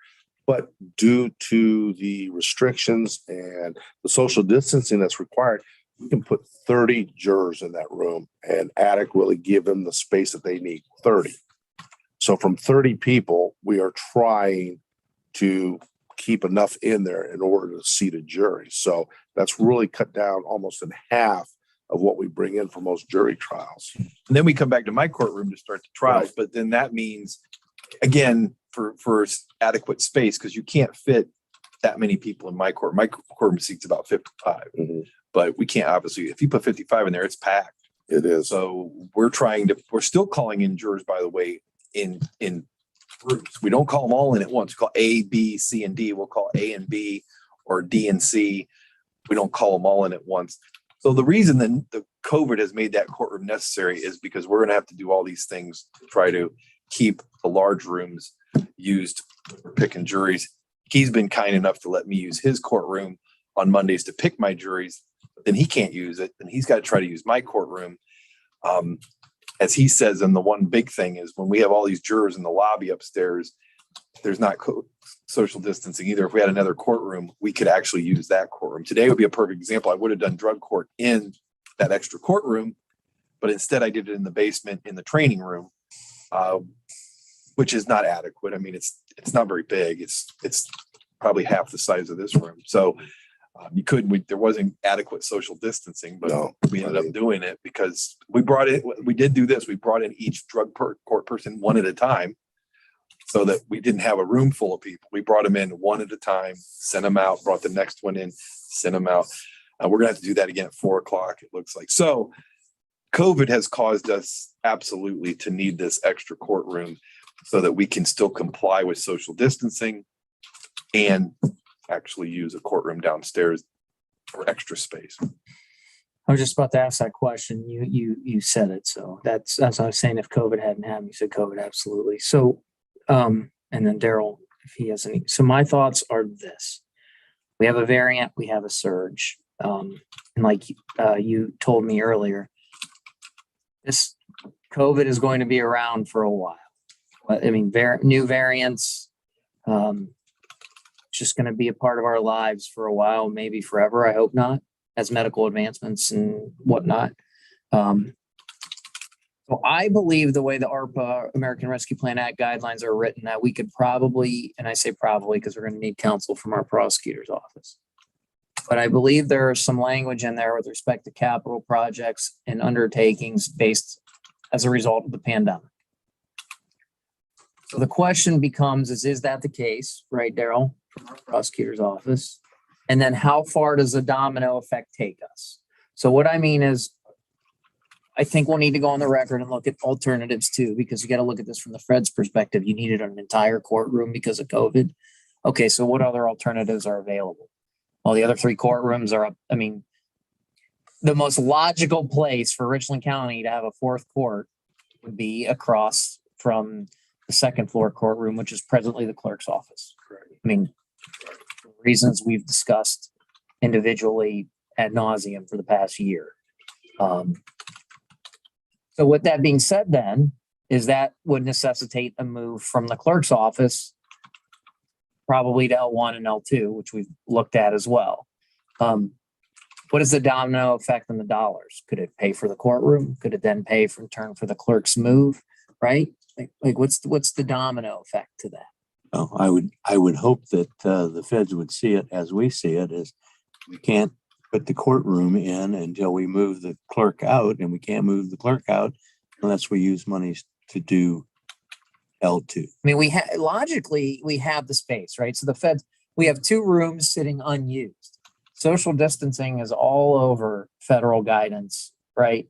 But due to the restrictions and the social distancing that's required, we can put 30 jurors in that room and adequately give them the space that they need, 30. So from 30 people, we are trying to keep enough in there in order to seat a jury. So that's really cut down almost in half of what we bring in for most jury trials. And then we come back to my courtroom to start the trials. Right. But then that means, again, for adequate space, because you can't fit that many people in my court. My courtroom seats about 55. Mm-hmm. But we can't, obviously, if you put 55 in there, it's packed. It is. So we're still calling in jurors, by the way, in groups. We don't call them all in at once. We call A, B, C, and D. We'll call A and B or D and C. We don't call them all in at once. So the reason that the COVID has made that courtroom necessary is because we're going to have to do all these things to try to keep the large rooms used for picking juries. He's been kind enough to let me use his courtroom on Mondays to pick my juries. Then he can't use it, and he's got to try to use my courtroom. As he says, and the one big thing is when we have all these jurors in the lobby upstairs, there's not social distancing either. If we had another courtroom, we could actually use that courtroom. Today would be a perfect example. I would have done drug court in that extra courtroom, but instead I did it in the basement in the training room, which is not adequate. I mean, it's not very big. It's probably half the size of this room. So there wasn't adequate social distancing, but No, we ended up doing it because we did do this. We brought in each court person one at a time so that we didn't have a room full of people. We brought them in one at a time, sent them out, brought the next one in, sent them out. We're going to have to do that again at 4:00, it looks like. So COVID has caused us absolutely to need this extra courtroom so that we can still comply with social distancing and actually use a courtroom downstairs for extra space. I was just about to ask that question. You said it. So that's as I was saying, if COVID hadn't happened, you said COVID, absolutely. So, and then Daryl, if he has any. So my thoughts are this. We have a variant, we have a surge. And like you told me earlier, this COVID is going to be around for a while. I mean, new variants, just going to be a part of our lives for a while, maybe forever. I hope not, as medical advancements and whatnot. So I believe the way the ARPA, American Rescue Plan Act guidelines are written, that we could probably, and I say probably because we're going to need counsel from our prosecutor's office. But I believe there is some language in there with respect to capital projects and undertakings based as a result of the pandemic. So the question becomes, is that the case, right, Daryl, from our prosecutor's office? And then how far does the domino effect take us? So what I mean is, I think we'll need to go on the record and look at alternatives too, because you got to look at this from the Fed's perspective. You needed an entire courtroom because of COVID. Okay, so what other alternatives are available? Well, the other 3 courtrooms are up. I mean, the most logical place for Richland County to have a 4th court would be across from the 2nd floor courtroom, which is presently the clerk's office. Correct. I mean, for reasons we've discussed individually ad nauseum for the past year. So with that being said, then, is that would necessitate a move from the clerk's office probably to L1 and L2, which we've looked at as well. What is the domino effect on the dollars? Could it pay for the courtroom? Could it then pay in turn for the clerk's move? Right? Like what's the domino effect to that? Oh, I would hope that the feds would see it as we see it, as we can't put the courtroom in until we move the clerk out, and we can't move the clerk out unless we use monies to do L2. I mean, logically we have the space, right? So the feds, we have 2 rooms sitting unused. Social distancing is all over federal guidance, right?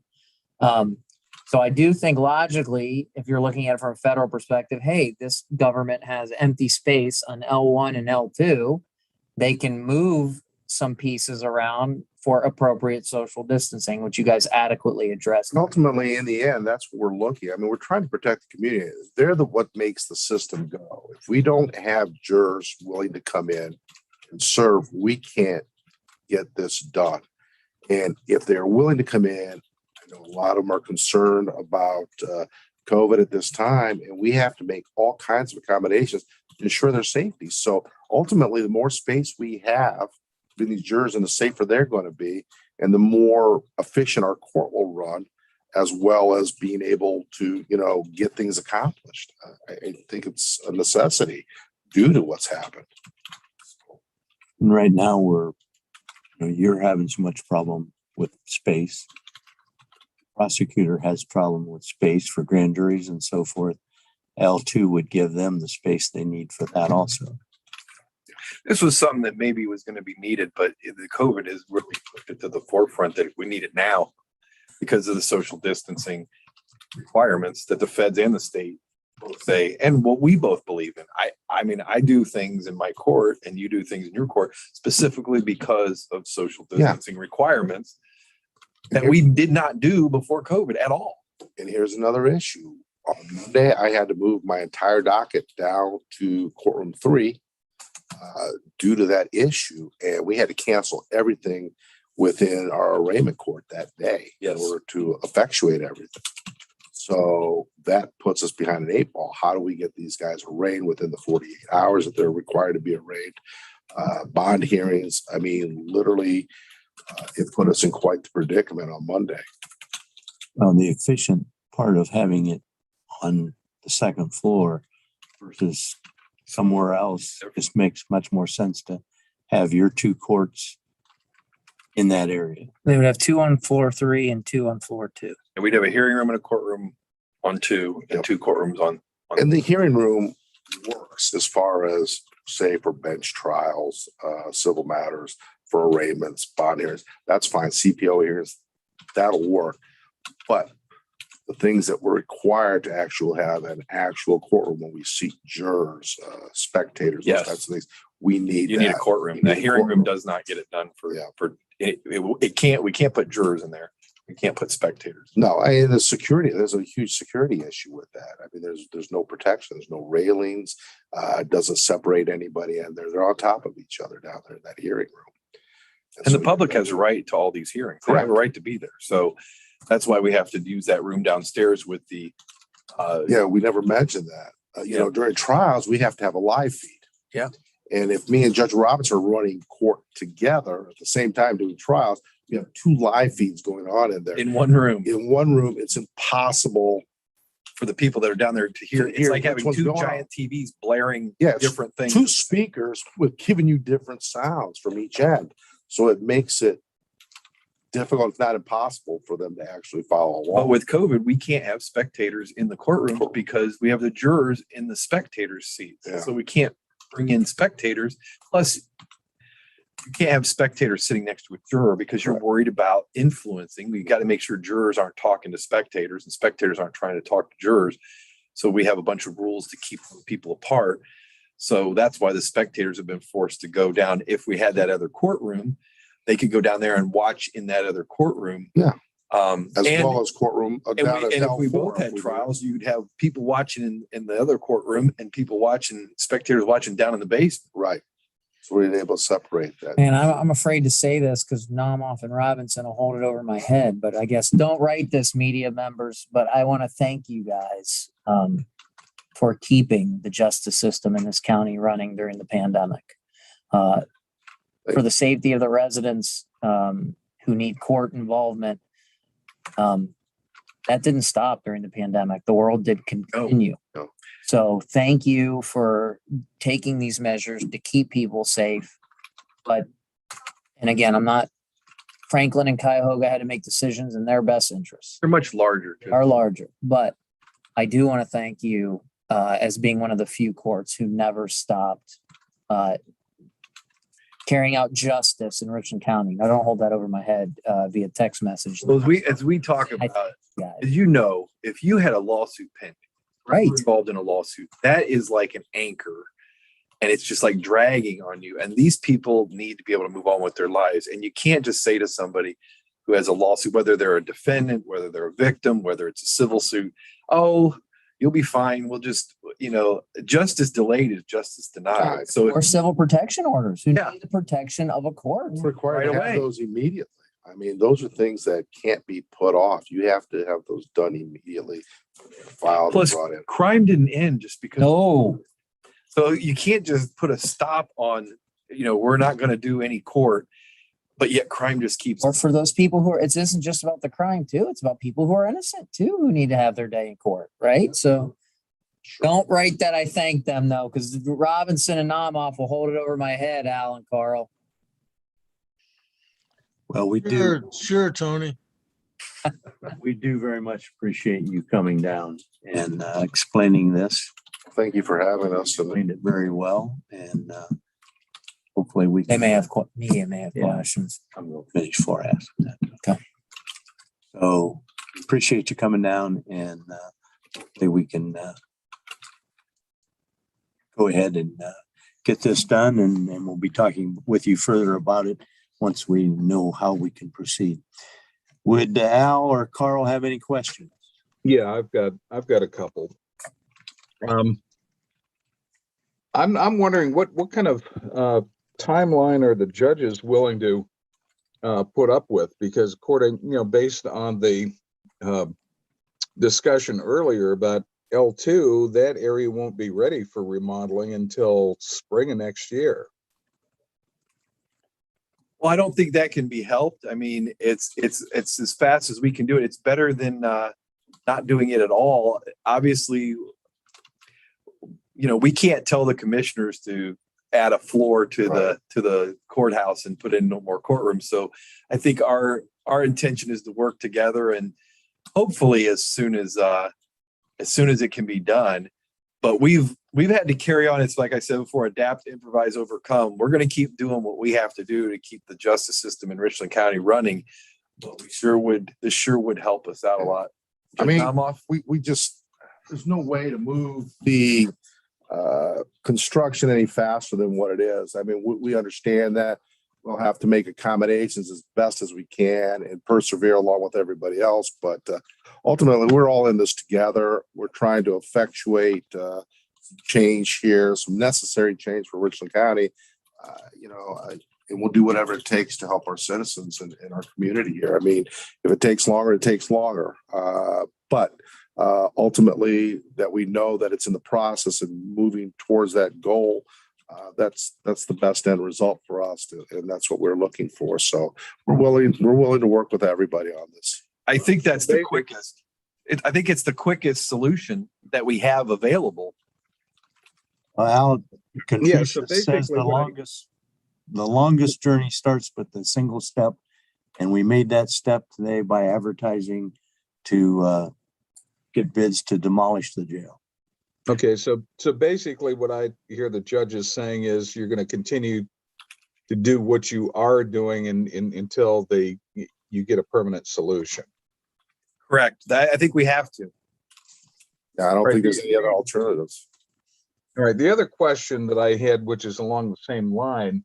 So I do think logically, if you're looking at it from a federal perspective, hey, this government has empty space on L1 and L2. They can move some pieces around for appropriate social distancing, which you guys adequately addressed. And ultimately, in the end, that's what we're looking at. I mean, we're trying to protect the community. They're what makes the system go. If we don't have jurors willing to come in and serve, we can't get this done. And if they're willing to come in, I know a lot of them are concerned about COVID at this time, and we have to make all kinds of accommodations to ensure their safety. So ultimately, the more space we have between these jurors and the safer they're going to be, and the more efficient our court will run, as well as being able to, get things accomplished. I think it's a necessity due to what's happened. And right now you're having so much problem with space. Prosecutor has problem with space for grand juries and so forth. L2 would give them the space they need for that also. This was something that maybe was going to be needed, but the COVID has really put it to the forefront that we need it now because of the social distancing requirements that the feds and the state both say, and what we both believe in. I mean, I do things in my court and you do things in your court specifically because of social distancing requirements that we did not do before COVID at all. And here's another issue. On Monday, I had to move my entire docket down to courtroom 3 due to that issue. And we had to cancel everything within our arraignment court that day in order to effectuate everything. So that puts us behind an 8 ball. How do we get these guys arraigned within the 48 hours that they're required to be arraigned? Bond hearings, I mean, literally, it put us in quite the predicament on Monday. The efficient part of having it on the 2nd floor versus somewhere else. It just makes much more sense to have your 2 courts in that area. They would have 2 on floor 3 and 2 on floor 2. And we'd have a hearing room and a courtroom on 2 and 2 courtrooms on. And the hearing room works as far as, say, for bench trials, civil matters, for arraignments, bond hearings. That's fine. CPO hearings, that'll work. But the things that we're required to actually have an actual courtroom when we seat jurors, spectators, Yes. those types of things, we need You need a that. courtroom. You need The a hearing room courtroom. does not get it done Yeah. we can't put jurors in there. We can't put spectators. No, the security, there's a huge security issue with that. I mean, there's no protection, there's no railings, it doesn't separate anybody, and they're on top of each other down there in that hearing room. And the so- public has a right to all these hearings. They have a Correct. right to be there. So that's why we have to use that room downstairs with the, Yeah, we never mentioned that. During trials, we have to have a live feed. Yeah. And if me and Judge Roberts are running court together at the same time doing trials, we have 2 live feeds going on in there. in one room In one room, it's impossible. for the people that are down there to hear. To It's hear like which having one's 2 going on. giant TVs blaring Yeah, it's different things. 2 speakers with giving you different sounds from each end. So it makes it difficult, if not impossible, for them to actually follow But along. with COVID, we can't have spectators in the courtrooms because we have the jurors in the spectators' seats. Yeah. So we can't bring in spectators. Plus, you can't have spectators sitting next to a juror because you're Right. worried about influencing. We got to make sure jurors aren't talking to spectators and spectators aren't trying to talk to jurors. So we have a bunch of rules to keep people apart. So that's why the spectators have been forced to go down. If we had that other courtroom, they could go down there and watch in that other courtroom. Yeah. As Well as courtroom. and if we both had trials, you'd have people watching in the other courtroom and people watching, spectators watching down in the basement. Right. So we're able to separate that. And I'm afraid to say this because Nomoff and Robinson will hold it over my head, but I guess don't write this, media members. But I want to thank you guys for keeping the justice system in this county running during the pandemic. For the safety of the residents who need court involvement, that didn't stop during the pandemic. The world did continue. No. So thank you for taking these measures to keep people safe. But, and again, Franklin and Cuyahoga had to make decisions in their best interests, They're much larger. too. are larger. But I do want to thank you as being one of the few courts who never stopped carrying out justice in Richland County. I don't hold that over my head via text message. Well, as we talk about, Yeah, as you know, if you had a lawsuit pending, right. you're involved in a lawsuit, that is like an anchor and it's just like dragging on you. And these people need to be able to move on with their lives. And you can't just say to somebody who has a lawsuit, whether they're a defendant, whether they're a victim, whether it's a civil suit, oh, you'll be fine. We'll just, justice delayed is justice denied. Right. So Or civil protection orders who Yeah. need the protection of a court. We're required Right to have away. those immediately. I mean, those are things that can't be put off. You have to have those done immediately, filed and Plus, brought in. crime didn't end just because. No, So you can't just put a stop on, we're not going to do any court, but yet crime just keeps. or for those people who are, it isn't just about the crime too. It's about people who are innocent too, who need to have their day in court, right? So don't write that I thank them though, because Robinson and Nomoff will hold it over my head, Al and Carl. Well, we do, Sure, Tony. we do very much appreciate you coming down and explaining this. Thank you for having us. And Explained it very well, and hopefully we. They may have, media may have Yeah. questions. I'm gonna finish before I ask them that. Okay. So appreciate you coming down, and hopefully we can go ahead and get this done, and we'll be talking with you further about it once we know how we can proceed. Would Al or Carl have any questions? Yeah, I've got a couple. I'm wondering what kind of timeline are the judges willing to put up with? Because according, based on the discussion earlier about L2, that area won't be ready for remodeling until spring of next year. Well, I don't think that can be helped. I mean, it's as fast as we can do it. It's better than not doing it at all. Obviously, we can't tell the commissioners to add a floor to the courthouse and put in no more courtrooms. So I think our intention is to work together, and hopefully as soon as it can be done. But we've had to carry on. It's like I said before, adapt, improvise, overcome. We're going to keep doing what we have to do to keep the justice system in Richland County running. But this sure would help us out a lot. I mean, Tomoff? we just, there's no way to move the construction any faster than what it is. I mean, we understand that we'll have to make accommodations as best as we can and persevere along with everybody else. But ultimately, we're all in this together. We're trying to effectuate some change here, some necessary change for Richland County. And we'll do whatever it takes to help our citizens and our community here. I mean, if it takes longer, it takes longer. But ultimately, that we know that it's in the process and moving towards that goal. That's the best end result for us, and that's what we're looking for. So we're willing to work with everybody on this. I think that's the quickest. I think it's the quickest solution that we have available. Well, Yeah, so Confucius says basically the longest journey starts with the single step. And we made that step today by advertising to get bids to demolish the jail. Okay, so basically what I hear the judge is saying is you're going to continue to do what you are doing until you get a permanent solution. Correct. I think we have to. Yeah, I don't Right. think there's any other alternatives. All right. The other question that I had, which is along the same line,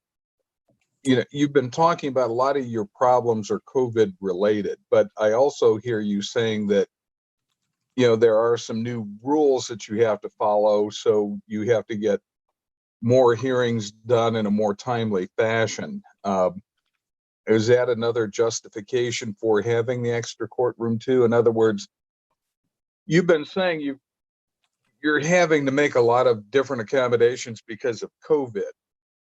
you've been talking about a lot of your problems are COVID related, but I also hear you saying that, there are some new rules that you have to follow. So you have to get more hearings done in a more timely fashion. Is that another justification for having the extra courtroom too? In other words, you've been saying you're having to make a lot of different accommodations because of COVID.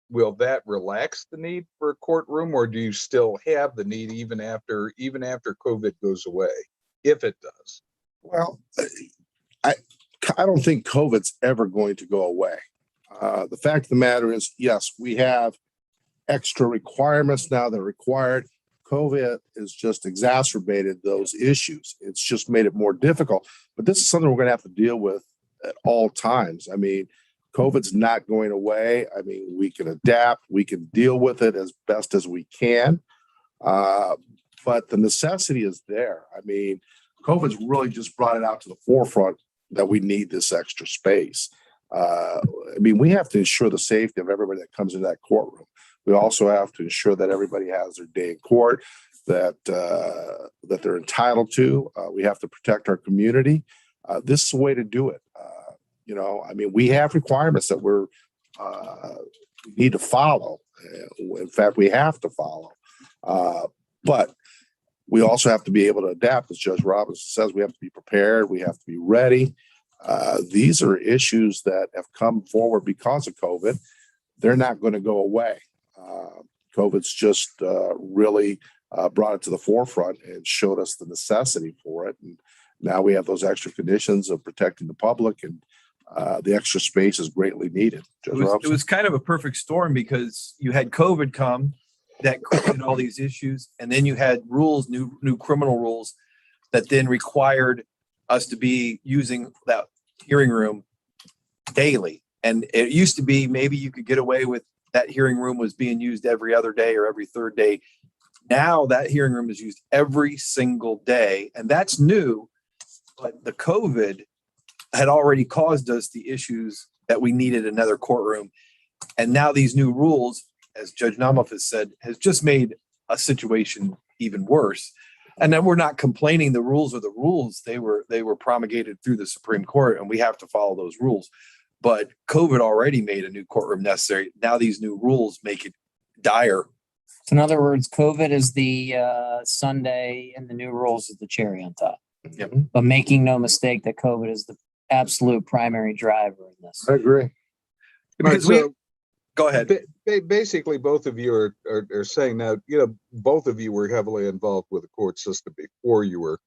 Will that relax the need for a courtroom, or do you still have the need even after COVID goes away, if it does? Well, I don't think COVID's ever going to go away. The fact of the matter is, yes, we have extra requirements now that are required. COVID has just exacerbated those issues. It's just made it more difficult. But this is something we're going to have to deal with at all times. I mean, COVID's not going away. I mean, we can adapt. We can deal with it as best as we can. But the necessity is there. I mean, COVID's really just brought it out to the forefront that we need this extra space. I mean, we have to ensure the safety of everybody that comes into that courtroom. We also have to ensure that everybody has their day in court, that they're entitled to. We have to protect our community. This is the way to do it. I mean, we have requirements that we need to follow. In fact, we have to follow. But we also have to be able to adapt. As Judge Robinson says, we have to be prepared. We have to be ready. These are issues that have come forward because of COVID. They're not going to go away. COVID's just really brought it to the forefront and showed us the necessity for it. And now we have those extra conditions of protecting the public, and the extra space is greatly needed. It was kind of a perfect storm because you had COVID come that created all these issues, and then you had rules, new criminal rules that then required us to be using that hearing room daily. And it used to be maybe you could get away with that hearing room was being used every other day or every third day. Now that hearing room is used every single day, and that's new. But the COVID had already caused us the issues that we needed another courtroom. And now these new rules, as Judge Namoff has said, has just made a situation even worse. And then we're not complaining the rules are the rules. They were promulgated through the Supreme Court, and we have to follow those rules. But COVID already made a new courtroom necessary. Now these new rules make it dire. So in other words, COVID is the Sunday and the new rules is the cherry on top. Yep. But making no mistake that COVID is the absolute primary driver in this. I agree. Because go ahead. Basically, both of you are saying now, both of you were heavily involved with the court system before you were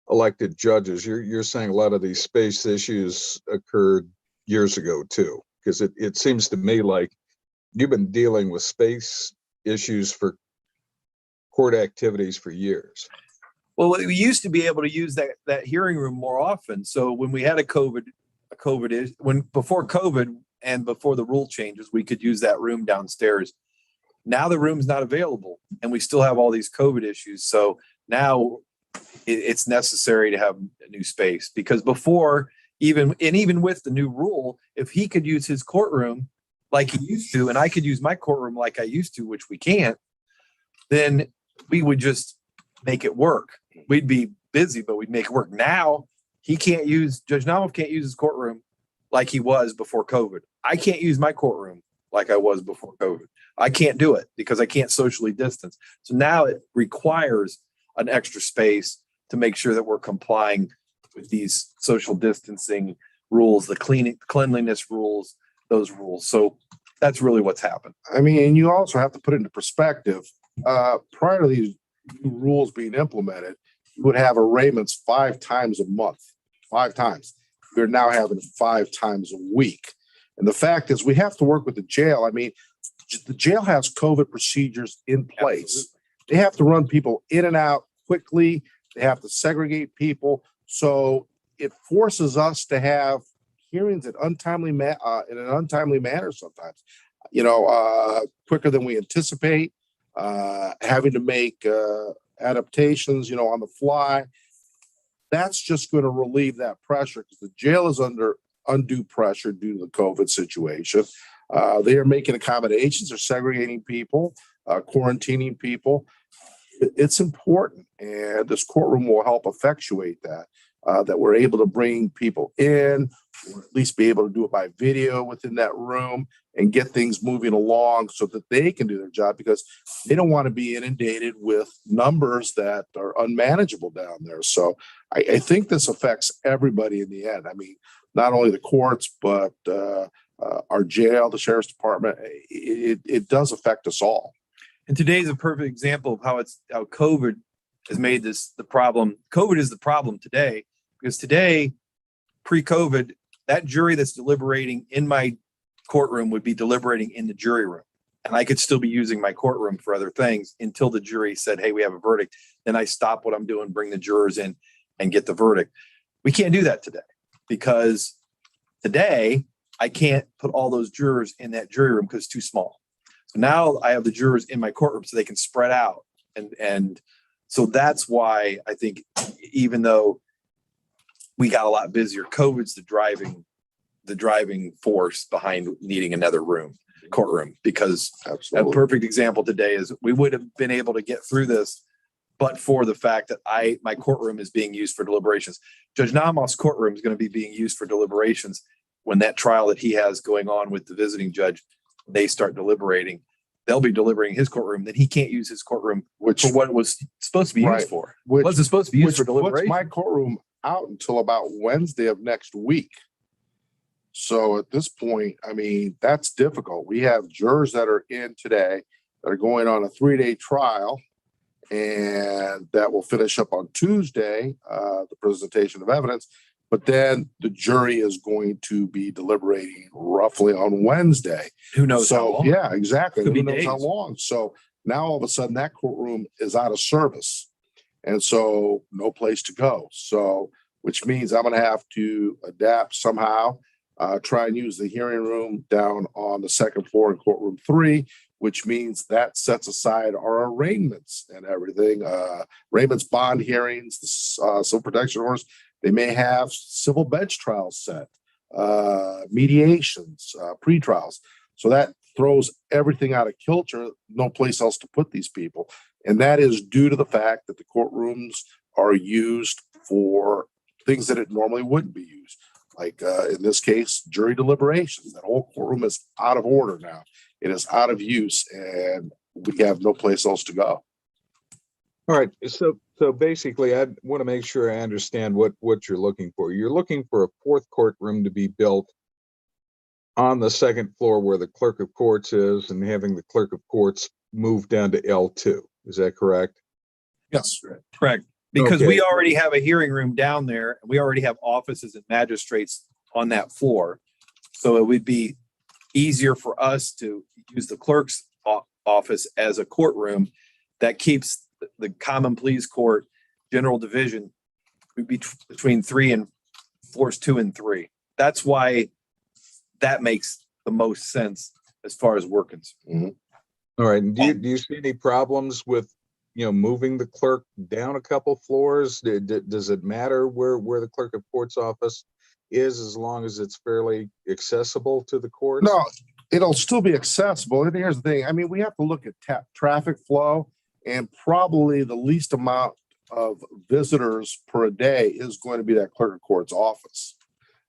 elected judges. You're saying a lot of these space issues occurred years ago too, because it seems to me like you've been dealing with space issues for court activities for years. Well, we used to be able to use that hearing room more often. So when we had before COVID and before the rule changes, we could use that room downstairs. Now the room's not available, and we still have all these COVID issues. So now it's necessary to have a new space, because before, even with the new rule, if he could use his courtroom like he used to, and I could use my courtroom like I used to, which we can't, then we would just make it work. We'd be busy, but we'd make it work. Now Judge Namoff can't use his courtroom like he was before COVID. I can't use my courtroom like I was before COVID. I can't do it because I can't socially distance. So now it requires an extra space to make sure that we're complying with these social distancing rules, the cleanliness rules, those rules. So that's really what's happened. I mean, and you also have to put into perspective, prior to these new rules being implemented, you would have arraignments 5 times a month, 5 times. We're now having 5 times a week. And the fact is, we have to work with the jail. I mean, the jail has COVID procedures in place. Absolutely. They have to run people in and out quickly. They have to segregate people. So it forces us to have hearings in an untimely manner sometimes, quicker than we anticipate, having to make adaptations, on the fly. That's just going to relieve that pressure, because the jail is under undue pressure due to the COVID situation. They are making accommodations, they're segregating people, quarantining people. It's important, and this courtroom will help effectuate that, that we're able to bring people in, or at least be able to do it by video within that room and get things moving along so that they can do their job, because they don't want to be inundated with numbers that are unmanageable down there. So I think this affects everybody in the end. I mean, not only the courts, but our jail, the sheriff's department. It does affect us all. And today's a perfect example of how COVID has made this the problem. COVID is the problem today, because today, pre-COVID, that jury that's deliberating in my courtroom would be deliberating in the jury room. And I could still be using my courtroom for other things until the jury said, hey, we have a verdict. Then I stop what I'm doing, bring the jurors in and get the verdict. We can't do that today, because today I can't put all those jurors in that jury room because it's too small. So now I have the jurors in my courtroom so they can spread out. And so that's why I think, even though we got a lot busier, COVID's the driving force behind needing another courtroom, because Absolutely. a perfect example today is we would have been able to get through this, but for the fact that my courtroom is being used for deliberations. Judge Namoff's courtroom is going to be being used for deliberations when that trial that he has going on with the visiting judge, they start deliberating. They'll be deliberating his courtroom. Then he can't use his courtroom for what it was supposed to be used for. Wasn't supposed to be used for deliberation. My courtroom out until about Wednesday of next week. So at this point, I mean, that's difficult. We have jurors that are in today that are going on a 3-day trial, and that will finish up on Tuesday, the presentation of evidence. But then the jury is going to be deliberating roughly on Wednesday. Who knows how long? Yeah, exactly. Could be Who knows days. how long? So now all of a sudden that courtroom is out of service. And so no place to go. So, which means I'm going to have to adapt somehow, try and use the hearing room down on the 2nd floor in courtroom 3, which means that sets aside our arraignments and everything. Arraignments, bond hearings, civil protection orders. They may have civil bench trials set, mediations, pre-trials. So that throws everything out of kilter, no place else to put these people. And that is due to the fact that the courtrooms are used for things that it normally wouldn't be used. Like in this case, jury deliberations. That whole courtroom is out of order now. It is out of use, and we have no place else to go. All right. So basically, I want to make sure I understand what you're looking for. You're looking for a 4th courtroom to be built on the 2nd floor where the clerk of courts is, and having the clerk of courts move down to L2. Is that correct? Yes. Correct. Because Okay. we already have a hearing room down there, and we already have offices and magistrates on that floor. So it would be easier for us to use the clerk's office as a courtroom that keeps the common pleas court general division would be between 3 and floors 2 and 3. That's why that makes the most sense as far as we're concerned. All right. And do you see any problems with, moving the clerk down a couple floors? Does it matter where the clerk of court's office is, as long as it's fairly accessible to the courts? No, it'll still be accessible. And here's the thing. I mean, we have to look at traffic flow, and probably the least amount of visitors per day is going to be that clerk of court's office.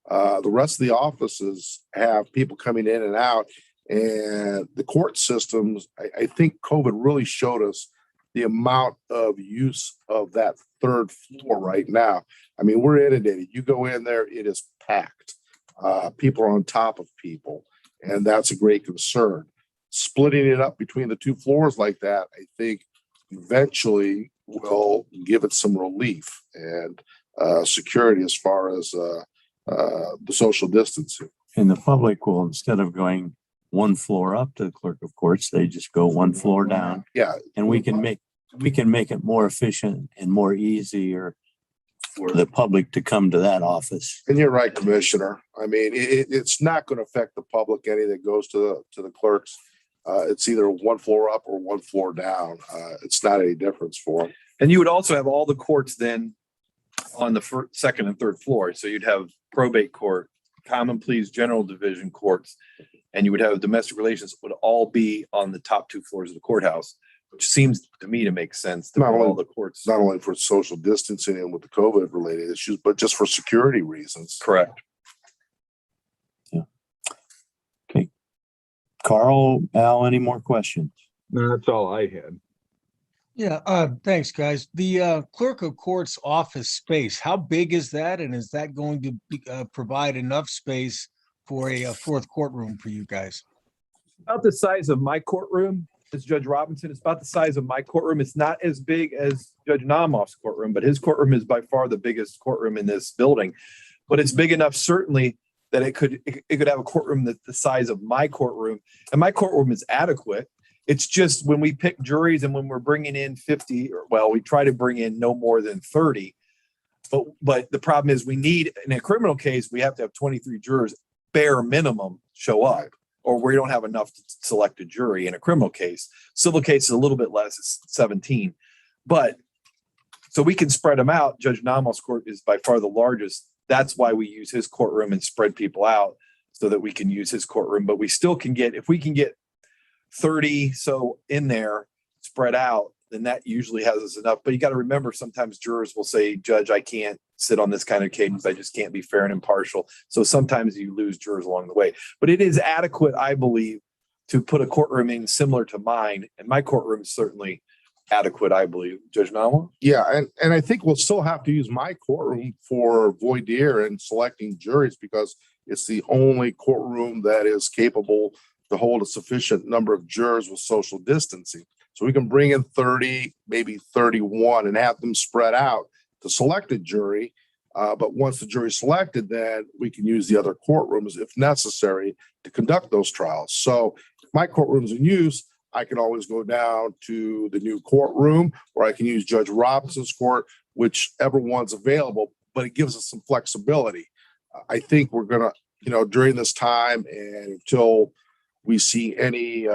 The rest of the offices have people coming in and out, and the court systems, I think COVID really showed us the amount of use of that third floor right now. I mean, we're inundated. You go in there, it is packed. People are on top of people, and that's a great concern. Splitting it up between the 2 floors like that, I think eventually will give it some relief and security as far as the social distancing. And the public will, instead of going 1 floor up to the clerk of courts, they just go 1 floor down. Yeah. And we can make it more efficient and more easier for the public to come to that office. And you're right, Commissioner. I mean, it's not going to affect the public any that goes to the clerks. It's either 1 floor up or 1 floor down. It's not any difference for them. And you would also have all the courts then on the second and third floor. So you'd have probate court, common pleas, general division courts, and you would have domestic relations would all be on the top 2 floors of the courthouse, which seems to me to make sense to all the courts. Not only for social distancing and with the COVID related issues, but just for security reasons. Correct. Yeah. Okay. Carl, Al, any more questions? No, that's all I had. Yeah, thanks, guys. The clerk of court's office space, how big is that? And is that going to provide enough space for a 4th courtroom for you guys? About the size of my courtroom, as Judge Robinson. It's about the size of my courtroom. It's not as big as Judge Namoff's courtroom, but his courtroom is by far the biggest courtroom in this building. But it's big enough, certainly, that it could have a courtroom that's the size of my courtroom. And my courtroom is adequate. It's just when we pick juries and when we're bringing in 50, we try to bring in no more than 30. But the problem is we need, in a criminal case, we have to have 23 jurors, bare minimum, show up, or we don't have enough to select a jury in a criminal case. Civil case is a little bit less, it's 17. But so we can spread them out. Judge Namoff's court is by far the largest. That's why we use his courtroom and spread people out so that we can use his courtroom. But we still can get, if we can get 30 so in there spread out, then that usually has us enough. But you got to remember, sometimes jurors will say, Judge, I can't sit on this kind of cadence. I just can't be fair and impartial. So sometimes you lose jurors along the way. But it is adequate, I believe, to put a courtroom in similar to mine. And my courtroom is certainly adequate, I believe. Judge Nalwa? Yeah, and I think we'll still have to use my courtroom for voir dire and selecting juries, because it's the only courtroom that is capable to hold a sufficient number of jurors with social distancing. So we can bring in 30, maybe 31, and have them spread out to select a jury. But once the jury's selected, then we can use the other courtrooms if necessary to conduct those trials. So if my courtroom's in use, I can always go down to the new courtroom, or I can use Judge Robinson's court, whichever one's available, but it gives us some flexibility. I think we're going to, during this time and until we see any,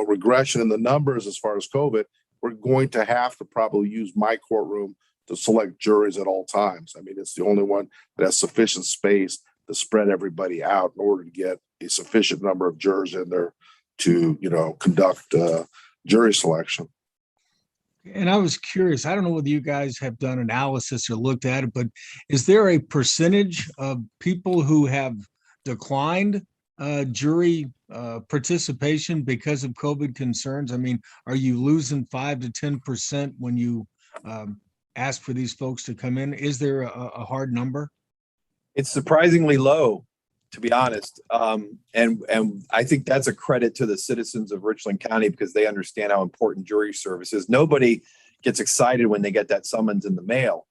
regression in the numbers as far as COVID, we're going to have to probably use my courtroom to select juries at all times. I mean, it's the only one that has sufficient space to spread everybody out in order to get a sufficient number of jurors in there to, conduct jury selection. And I was curious, I don't know whether you guys have done analysis or looked at it, but is there a percentage of people who have declined jury participation because of COVID concerns? I mean, are you losing 5 to 10% when you ask for these folks to come in? Is there a hard number? It's surprisingly low, to be honest. And I think that's a credit to the citizens of Richland County, because they understand how important jury service is. Nobody gets excited when they get that summons in the mail.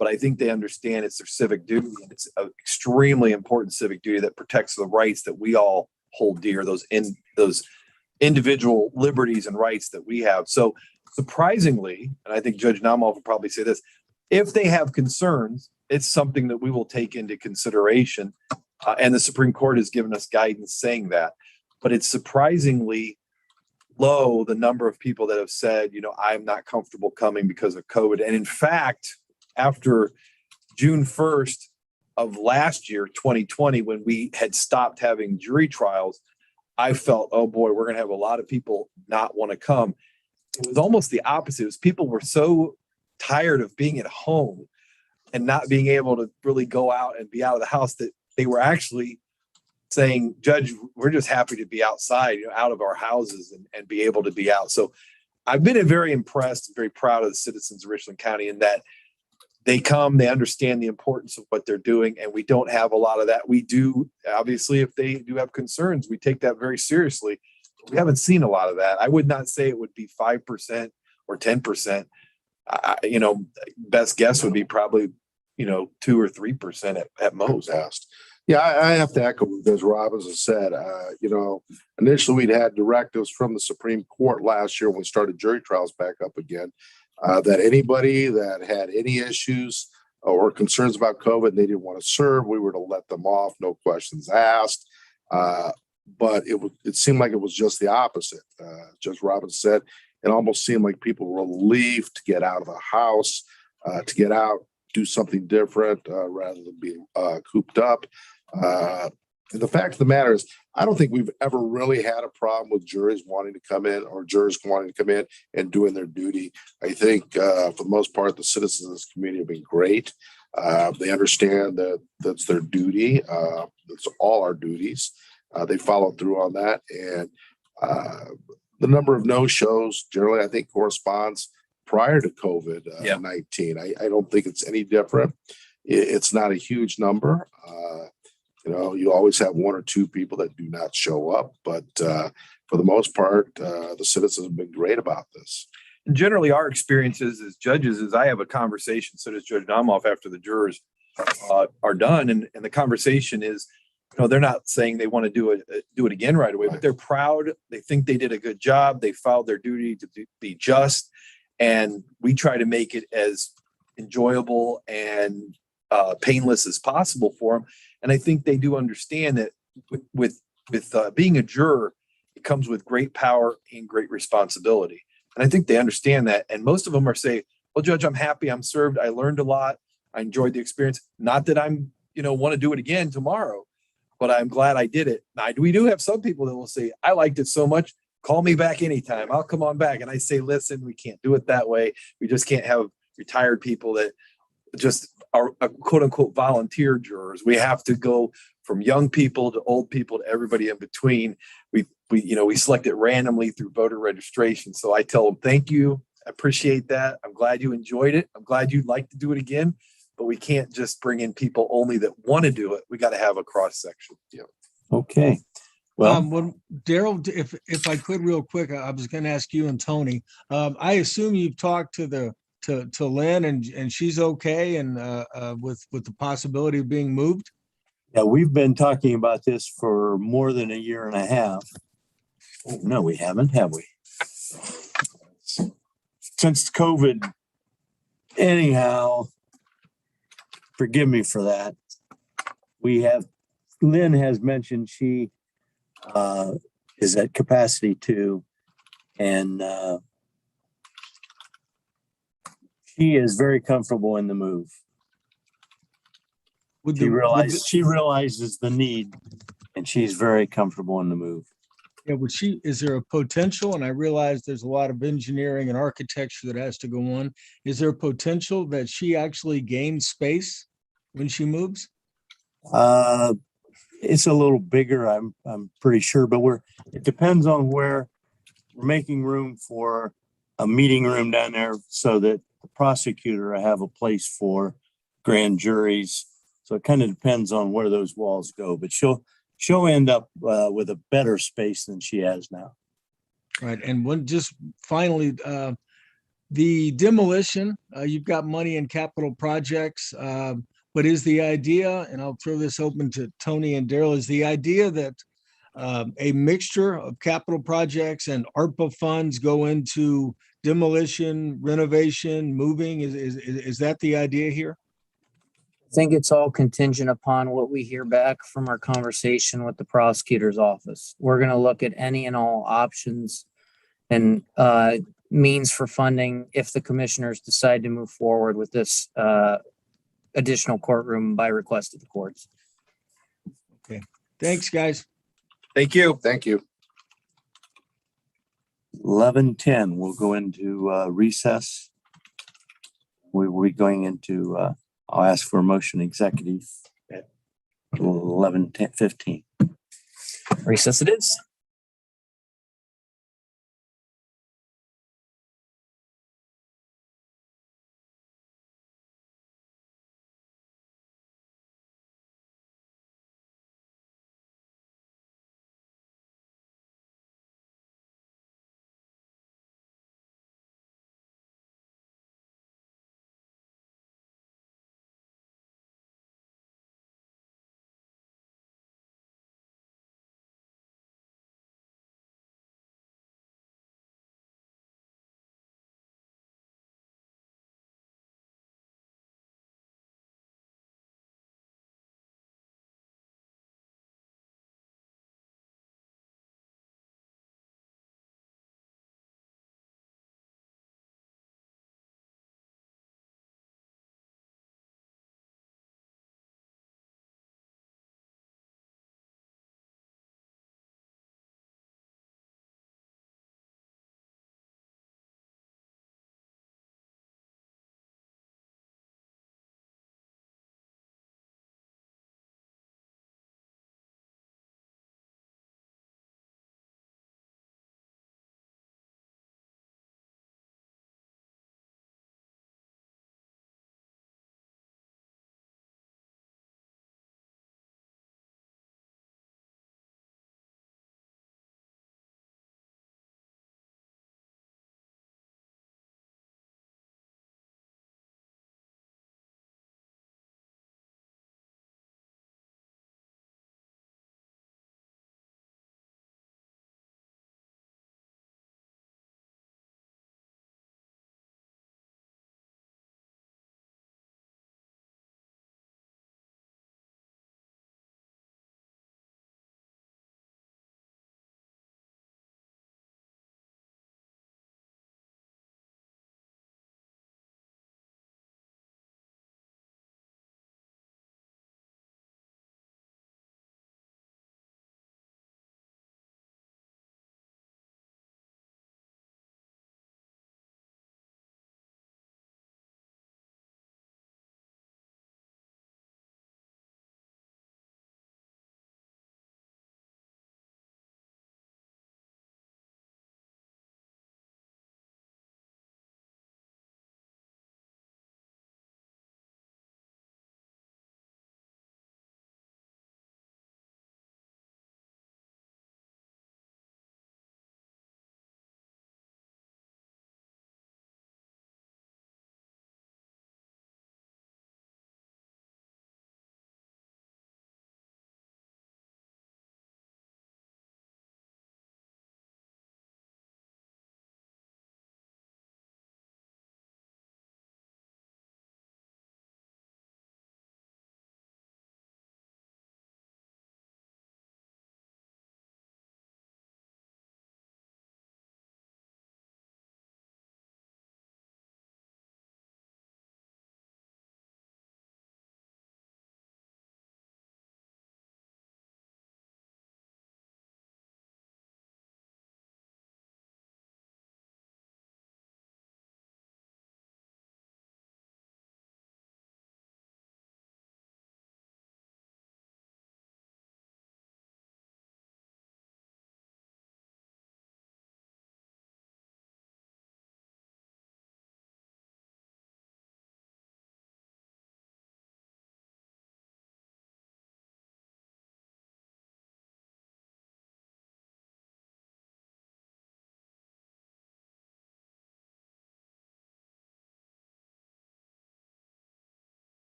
but I think they understand it's their civic duty. And it's an extremely important civic duty that protects the rights that we all hold dear, those individual liberties and rights that we have. So surprisingly, and I think Judge Namoff will probably say this, if they have concerns, it's something that we will take into consideration. And the Supreme Court has given us guidance saying that. But it's surprisingly low, the number of people that have said, I'm not comfortable coming because of COVID. And in fact, after June 1st of last year, 2020, when we had stopped having jury trials, I felt, oh boy, we're going to have a lot of people not want to come. It was almost the opposite. It was people were so tired of being at home and not being able to really go out and be out of the house that they were actually saying, Judge, we're just happy to be outside, out of our houses and be able to be out. So I've been very impressed and very proud of the citizens of Richland County in that they come, they understand the importance of what they're doing, and we don't have a lot of that. We do, obviously, if they do have concerns, we take that very seriously. We haven't seen a lot of that. I would not say it would be 5% or 10%. Best guess would be probably, 2 or 3% at most. Yeah, I have to echo what Judge Robinson said. Initially we'd had directives from the Supreme Court last year when we started jury trials back up again, that anybody that had any issues or concerns about COVID and they didn't want to serve, we were to let them off, no questions asked. But it seemed like it was just the opposite. Judge Robinson said it almost seemed like people were relieved to get out of the house, to get out, do something different rather than being cooped up. And the fact of the matter is, I don't think we've ever really had a problem with juries wanting to come in or jurors wanting to come in and doing their duty. I think for the most part, the citizens of this community have been great. They understand that that's their duty. It's all our duties. They followed through on that. And the number of no-shows generally, I think, corresponds prior to COVID-19. I don't think it's any different. It's not a huge number. You always have one or two people that do not show up, but for the most part, the citizens have been great about this. And generally, our experiences as judges is I have a conversation, so does Judge Namoff, after the jurors are done, and the conversation is, they're not saying they want to do it again right away, but they're proud. They think they did a good job. They filed their duty to be just, and we try to make it as enjoyable and painless as possible for them. And I think they do understand that with being a juror, it comes with great power and great responsibility. And I think they understand that. And most of them are saying, well, Judge, I'm happy. I'm served. I learned a lot. I enjoyed the experience. Not that I'm, want to do it again tomorrow, but I'm glad I did it. Now, we do have some people that will say, I liked it so much. Call me back anytime. I'll come on back. And I say, listen, we can't do it that way. We just can't have retired people that just are quote unquote volunteer jurors. We have to go from young people to old people to everybody in between. We select it randomly through voter registration. So I tell them, thank you. I appreciate that. I'm glad you enjoyed it. I'm glad you'd like to do it again, but we can't just bring in people only that want to do it. We got to have a cross section. Yeah. Okay. Well, Daryl, if I could real quick, I was going to ask you and Tony, I assume you've talked to Lynn and she's okay. And with the possibility of being moved. Yeah, we've been talking about this for more than a year and a half. Oh, no, we haven't, have we? Since COVID. Anyhow, forgive me for that. Lynn has mentioned she is at capacity 2, and she is very comfortable in the move. She realizes the need, and she's very comfortable in the move. Yeah, is there a potential, and I realize there's a lot of engineering and architecture that has to go on. Is there a potential that she actually gains space when she moves? It's a little bigger, I'm pretty sure, but it depends on where we're making room for a meeting room down there so that the prosecutor will have a place for grand juries. So it kind of depends on where those walls go, but she'll end up with a better space than she has now. Right. And just finally, The demolition, you've got money in capital projects, but is the idea, and I'll throw this open to Tony and Daryl, is the idea that a mixture of capital projects and ARPA funds go into demolition, renovation, moving? Is that the idea here? I think it's all contingent upon what we hear back from our conversation with the prosecutor's office. We're going to look at any and all options and means for funding if the commissioners decide to move forward with this additional courtroom by request of the courts. Okay. Thanks, guys. Thank you. Thank you. 11:10, we'll go into recess. We will be going into, I'll ask for a motion executive at 11:15. Recess it is.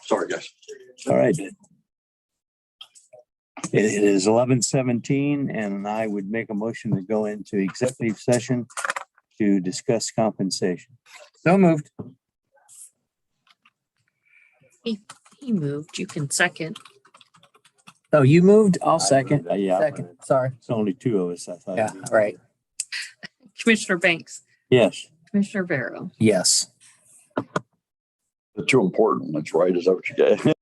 Sorry, guys. All right. It is 11:17 and I would make a motion to go into executive session to discuss compensation. So moved. He moved. You can second. Oh, you moved? I'll second. Yeah. Second, sorry. It's only two of us, I thought. Yeah, right. Commissioner Banks, Yes. Commissioner Vero. Yes. The two important ones, right? Is that what you get?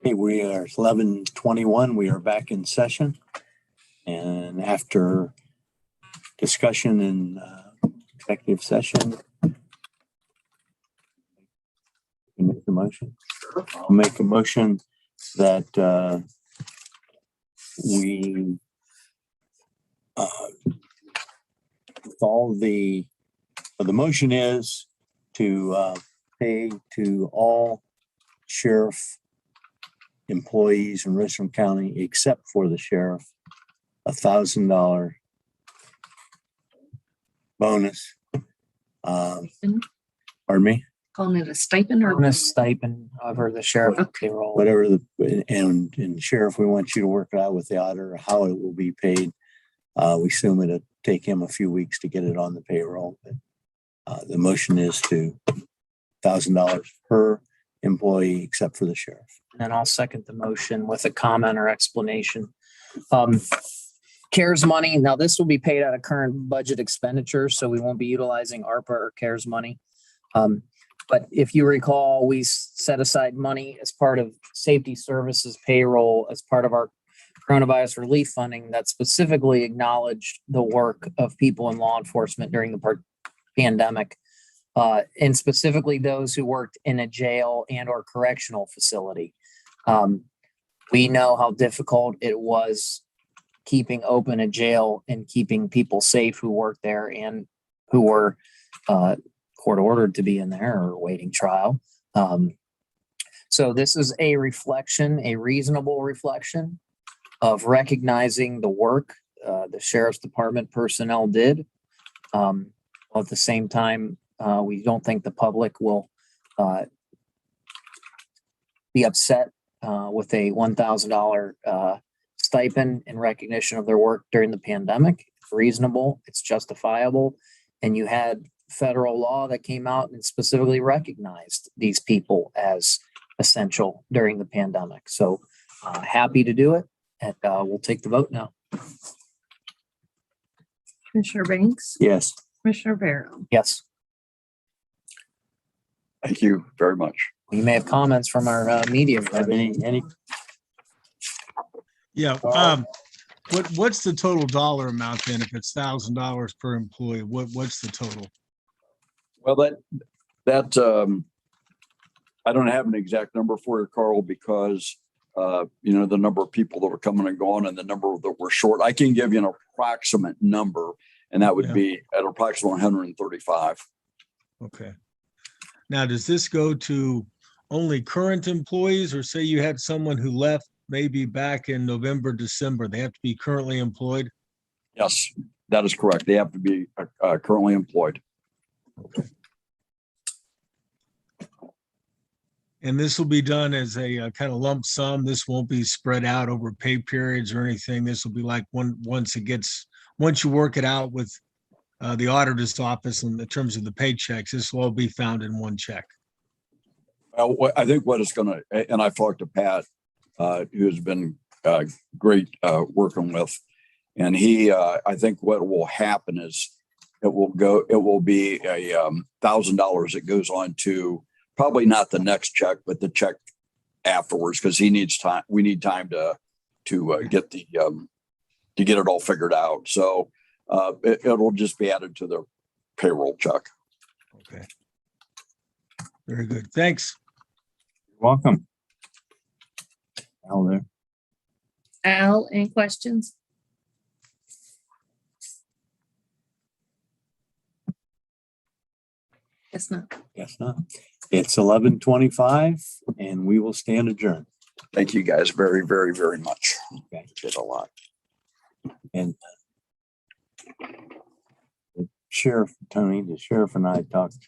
Hey, we are 11:21. We are back in session. And after discussion in executive session, you make the motion. I'll make a motion that we the motion is to pay to all sheriff employees in Richland County, except for the sheriff, $1,000 bonus. Pardon me? Calling it a stipend or? On a stipend over the sheriff payroll. Whatever and Sheriff, we want you to work it out with the auditor, how it will be paid. We assume it'll take him a few weeks to get it on the payroll. But the motion is to $1,000 per employee except for the sheriff. And I'll second the motion with a comment or explanation. CARES money, now this will be paid out of current budget expenditures, so we won't be utilizing ARPA or CARES money. But if you recall, we set aside money as part of safety services payroll as part of our coronavirus relief funding that specifically acknowledged the work of people in law enforcement during the pandemic. And specifically those who worked in a jail and or correctional facility. We know how difficult it was keeping open a jail and keeping people safe who worked there and who were court ordered to be in there or awaiting trial. So this is a reflection, a reasonable reflection of recognizing the work the sheriff's department personnel did. At the same time, we don't think the public will be upset with a $1,000 stipend in recognition of their work during the pandemic. It's reasonable, it's justifiable, and you had federal law that came out and specifically recognized these people as essential during the pandemic. So happy to do it, and we'll take the vote now. Commissioner Banks? Yes. Commissioner Barrow? Yes. Thank you very much. You may have comments from our media. Have any? Yeah. What's the total dollar amount then? If it's $1,000 per employee, what's the total? Well, that I don't have an exact number for you, Carl, because the number of people that were coming and going and the number that were short. I can give you an approximate number, and that would be at approximately 135. Okay. Now, does this go to only current employees, or say you had someone who left maybe back in November, December, they have to be currently employed? Yes, that is correct. They have to be currently employed. Okay. And this will be done as a kind of lump sum. This won't be spread out over pay periods or anything. This will be like once you work it out with the auditor's office in the terms of the paychecks, this will all be found in one check. Well, I think what it's going to, and I've talked to Pat, who's been great working with, and I think what will happen is it will be a $1,000 that goes on to probably not the next check, but the check afterwards, because he needs time. We need time to get to get it all figured out. So it'll just be added to the payroll check. Okay. Very good. Thanks. You're welcome. Al there. Al, any questions? Guess not. Yes, not. It's 11:25 and we will stand adjourned. Thank you guys very, very, very much. Okay. Did a lot. And the sheriff, Tony, the sheriff and I talked